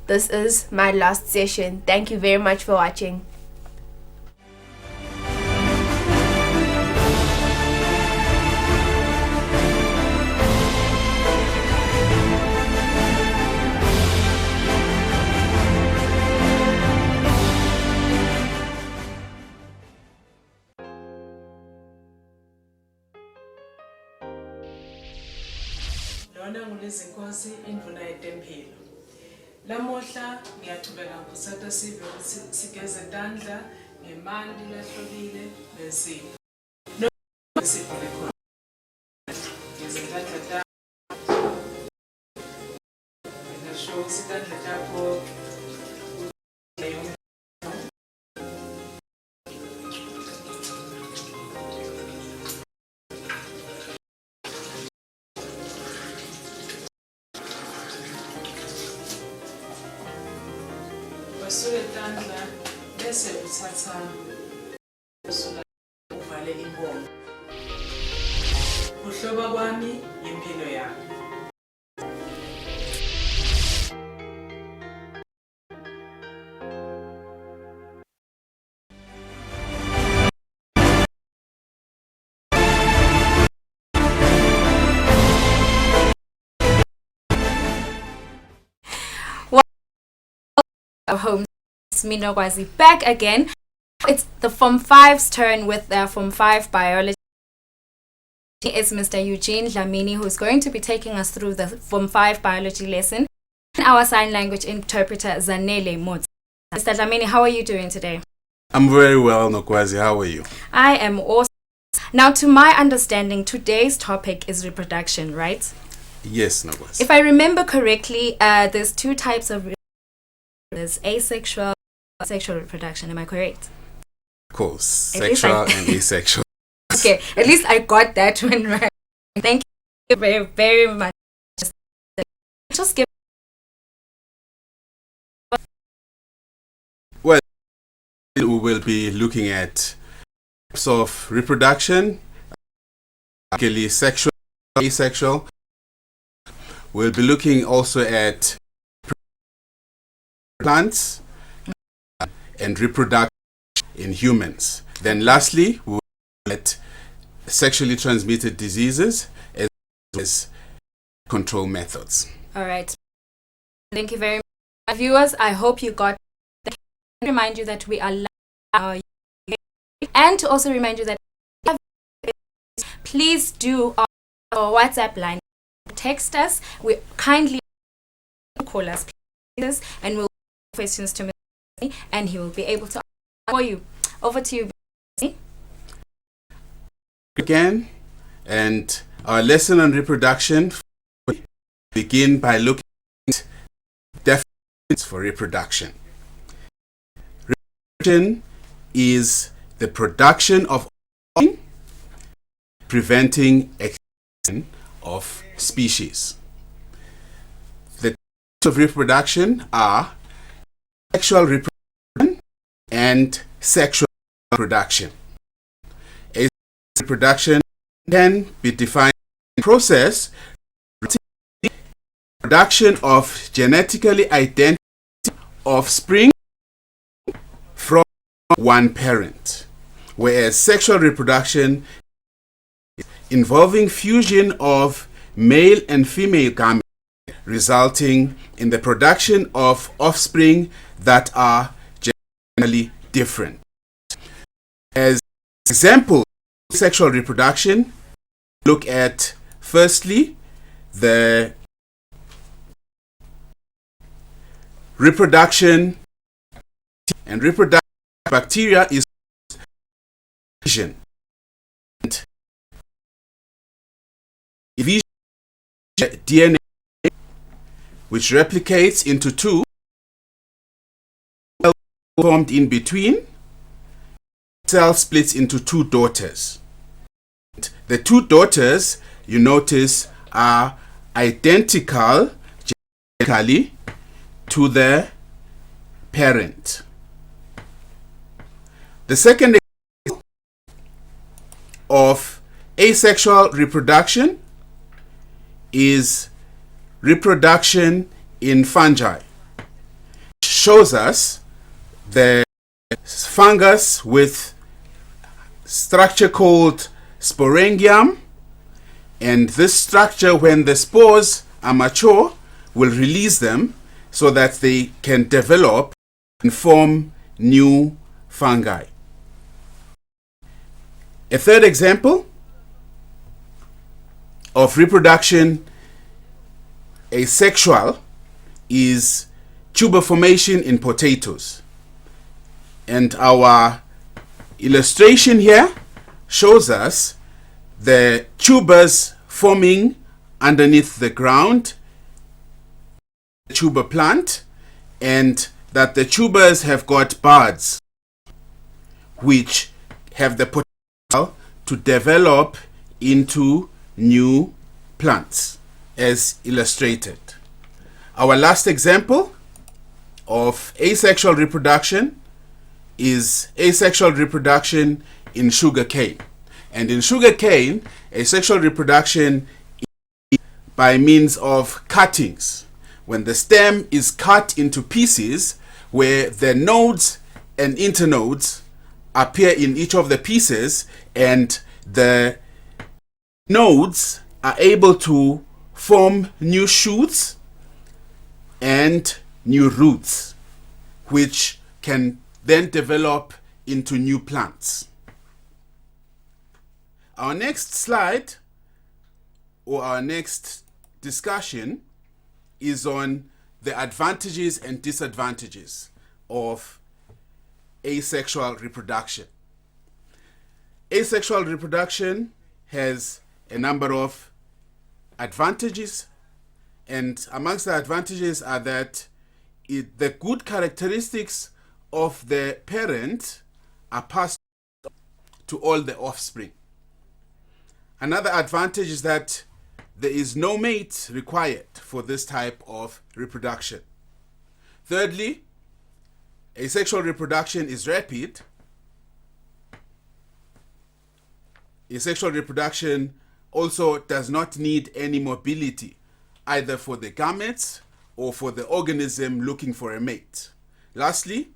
this is my last session. Thank you very much for watching. Lona ngulezinkosi indvuna yetempilo. Lamuhla ngiyachubeka ngusata sive ukuthi sigeze tandla ngemanti lahlobile nesipho. Nesipho lekhona. Geze tandla takho. Ngisho ukuthi tandla takho Basule tandla bese uthatha usula uvale imbomo. Uhloba kwami impilo yami. Home, Minogwazi back again. It's the Form 5's turn with their Form 5 biology. It's Mr. Eugene Dlamini who's going to be taking us through the Form 5 biology lesson. And our sign language interpreter, Zanele Motsi. Mr. Dlamini, how are you doing today? I'm very well, Nogwazi. How are you? I am awesome. Now, to my understanding, today's topic is reproduction, right? Yes, Nogwazi. If I remember correctly, there's two types of There's asexual, sexual reproduction. Am I correct? Of course, sexual and asexual. Okay, at least I got that one right. Thank you very, very much. Just give. Well, we will be looking at types of reproduction, sexual, asexual, We'll be looking also at plants and reproduction in humans. Then lastly, we'll look at sexually transmitted diseases as well as control methods. All right. Thank you very much. Viewers, I hope you got the remind you that we are live and to also remind you that please do our WhatsApp line. Text us. We kindly call us, please, and we'll questions to Mr. and he will be able to answer for you. Over to you, Mr. Again, and our lesson on reproduction begin by looking at definitions for reproduction. Reproduction is the production of offspring, preventing extinction of species. The types of reproduction are sexual reproduction and sexual reproduction. A reproduction can be defined as a process production of genetically identical offspring from one parent, whereas sexual reproduction involving fusion of male and female gametes, resulting in the production of offspring that are genetically different. As examples of sexual reproduction, look at firstly the reproduction, and reproduction bacteria is division. Division DNA, which replicates into two, formed in between, cell splits into two daughters. The two daughters, you notice, are identical genetically to the parent. The second example of asexual reproduction is reproduction in fungi. It shows us the fungus with structure called sporangium, and this structure, when the spores are mature, will release them so that they can develop and form new fungi. A third example of reproduction asexual is tuber formation in potatoes. And our illustration here shows us the tubers forming underneath the ground, the tuber plant, and that the tubers have got buds which have the potential to develop into new plants, as illustrated. Our last example of asexual reproduction is asexual reproduction in sugarcane. And in sugarcane, asexual reproduction is by means of cuttings. When the stem is cut into pieces where the nodes and internodes appear in each of the pieces, and the nodes are able to form new shoots and new roots, which can then develop into new plants. Our next slide, or our next discussion, is on the advantages and disadvantages of asexual reproduction. Asexual reproduction has a number of advantages, and amongst the advantages are that the good characteristics of the parent are passed to all the offspring. Another advantage is that there is no mate required for this type of reproduction. Thirdly, asexual reproduction is rapid. Asexual reproduction also does not need any mobility either for the gametes or for the organism looking for a mate. Lastly,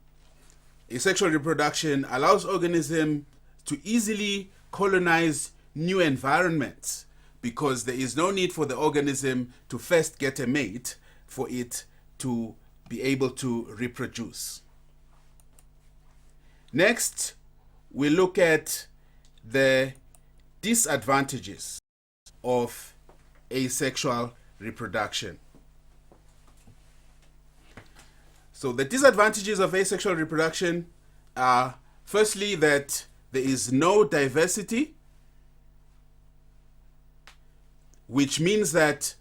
asexual reproduction allows organisms to easily colonize new environments because there is no need for the organism to first get a mate for it to be able to reproduce. Next, we look at the disadvantages of asexual reproduction. So the disadvantages of asexual reproduction are firstly that there is no diversity, which means that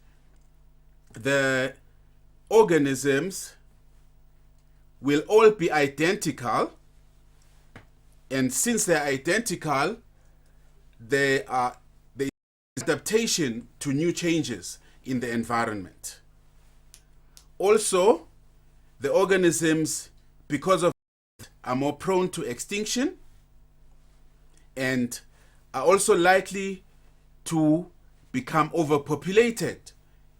the organisms will all be identical, and since they're identical, there is adaptation to new changes in the environment. Also, the organisms, because of that, are more prone to extinction and are also likely to become overpopulated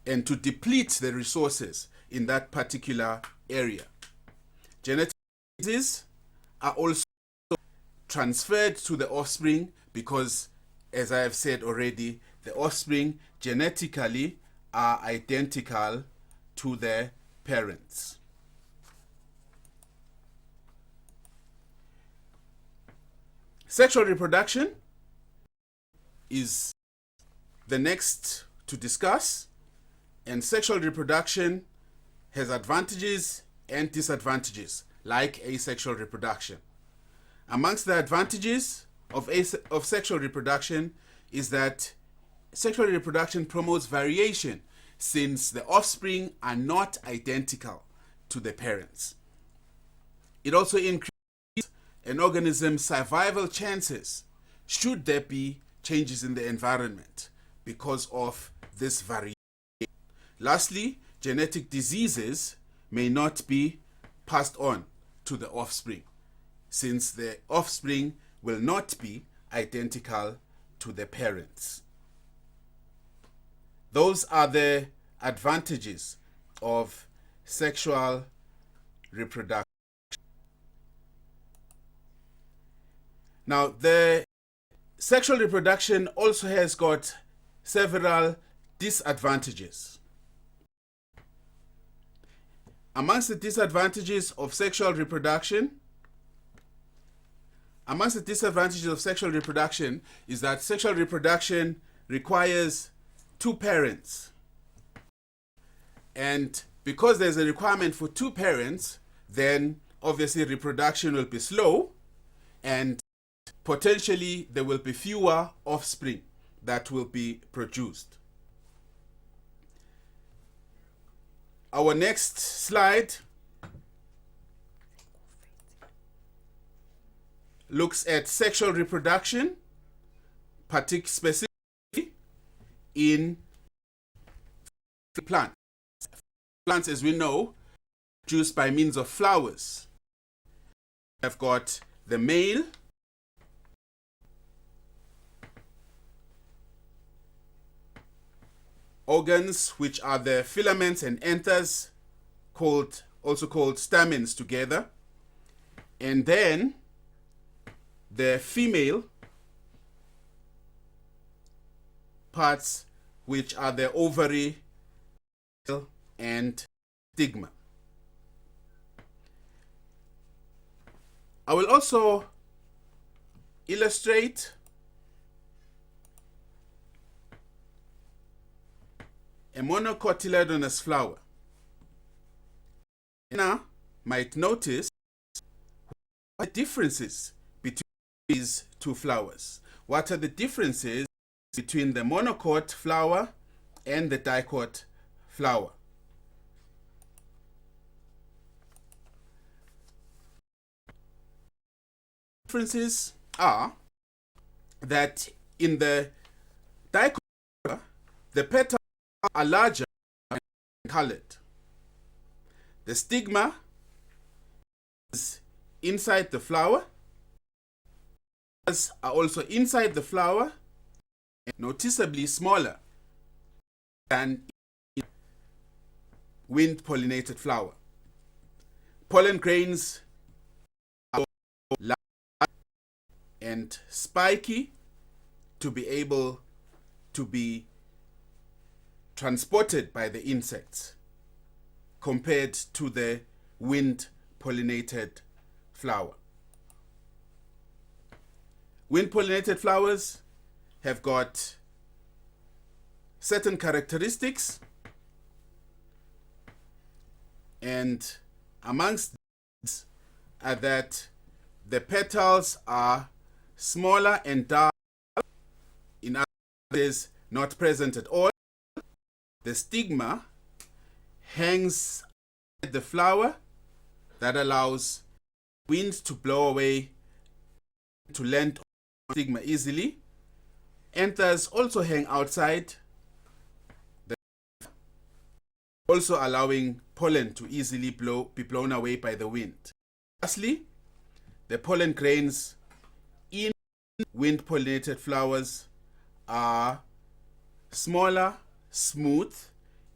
and to deplete the resources in that particular area. Genetic diseases are also transferred to the offspring because, as I have said already, the offspring genetically are identical to their parents. Sexual reproduction is the next to discuss, and sexual reproduction has advantages and disadvantages like asexual reproduction. Amongst the advantages of sexual reproduction is that sexual reproduction promotes variation since the offspring are not identical to the parents. It also increases an organism's survival chances should there be changes in the environment because of this variation. Lastly, genetic diseases may not be passed on to the offspring since the offspring will not be identical to the parents. Those are the advantages of sexual reproduction. Now, the sexual reproduction also has got several disadvantages. Amongst the disadvantages of sexual reproduction is that sexual reproduction requires two parents. And because there's a requirement for two parents, then obviously reproduction will be slow and potentially there will be fewer offspring that will be produced. Our next slide looks at sexual reproduction, specifically in plants. Plants, as we know, produced by means of flowers. We have got the male organs, which are the filaments and anthers, also called stamens together, and then the female parts, which are the ovary and stigma. I will also illustrate a monocotyledonous flower. Now, might notice the differences between these two flowers. What are the differences between the monocot flower and the dicot flower? Differences are that in the dicot flower, the petals are larger and colored. The stigma is inside the flower. Flowers are also inside the flower and noticeably smaller than wind-pollinated flower. Pollen grains are large and spiky to be able to be transported by the insects compared to the wind-pollinated flower. Wind-pollinated flowers have got certain characteristics, and amongst these are that the petals are smaller and dark, in other words, not present at all. The stigma hangs at the flower that allows wind to blow away, to land on the stigma easily. Anthers also hang outside, also allowing pollen to easily be blown away by the wind. Lastly, the pollen grains in wind-pollinated flowers are smaller, smooth,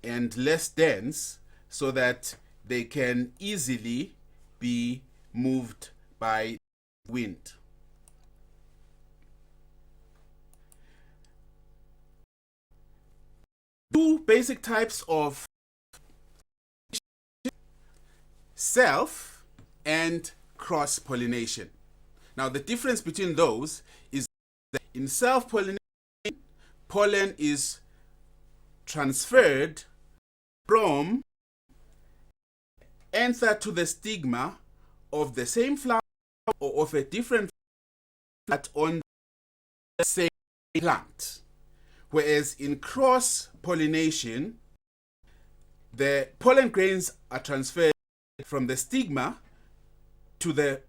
and less dense, so that they can easily be moved by wind. Two basic types of self and cross-pollination. Now, the difference between those is that in self-pollination, pollen is transferred from anther to the stigma of the same flower or of a different plant on the same plant. Whereas in cross-pollination, the pollen grains are transferred from the stigma to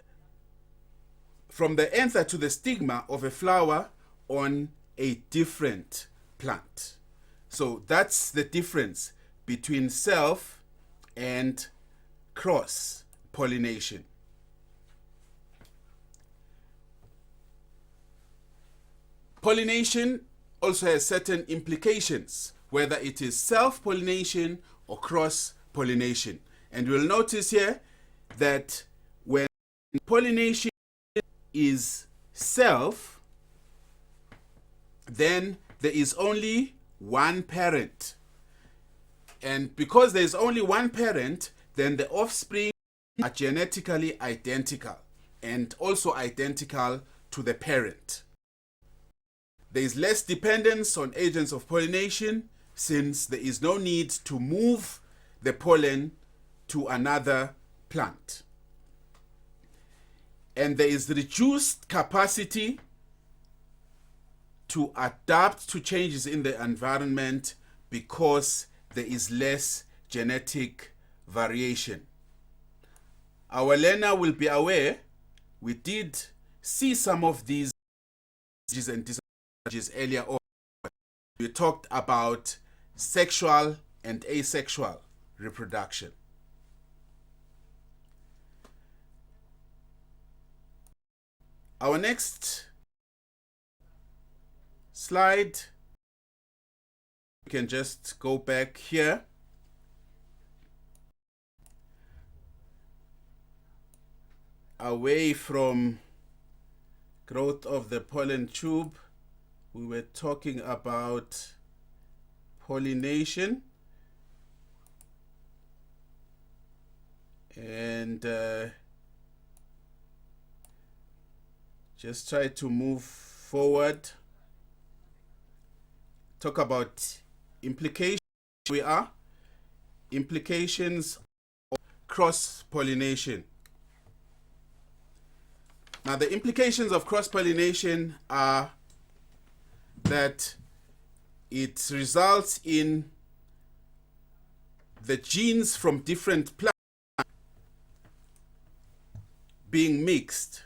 from the anther to the stigma of a flower on a different plant. So that's the difference between self and cross-pollination. Pollination also has certain implications, whether it is self-pollination or cross-pollination. And you'll notice here that when pollination is self, then there is only one parent. And because there is only one parent, then the offspring are genetically identical and also identical to the parent. There is less dependence on agents of pollination, since there is no need to move the pollen to another plant. And there is reduced capacity to adapt to changes in the environment because there is less genetic variation. Our learner will be aware we did see some of these advantages and disadvantages earlier on. We talked about sexual and asexual reproduction. Our next slide, we can just go back here. Away from growth of the pollen tube, we were talking about pollination, and just try to move forward. Talk about implications. We are implications of cross-pollination. Now, the implications of cross-pollination are that it results in the genes from different plants being mixed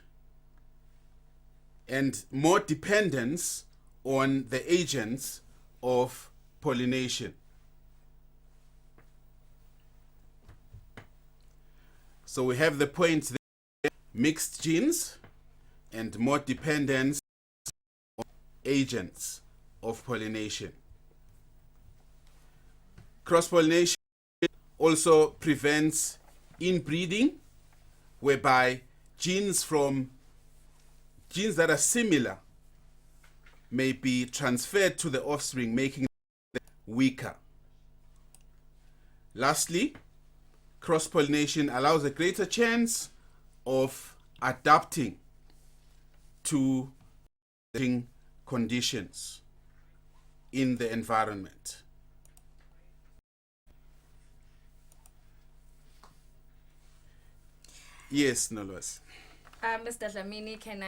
and more dependence on the agents of pollination. So we have the point there, mixed genes and more dependence on agents of pollination. Cross-pollination also also prevents inbreeding, whereby genes that are similar may be transferred to the offspring, making them weaker. Lastly, cross-pollination allows a greater chance of adapting to conditions in the environment. Yes, Nolos. Mr. Dlamini, can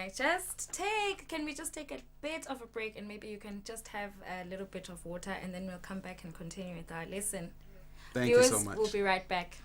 we just take a bit of a break, and maybe you can just have a little bit of water, and then we'll come back and continue with our lesson. Thank you so much. We'll be right back.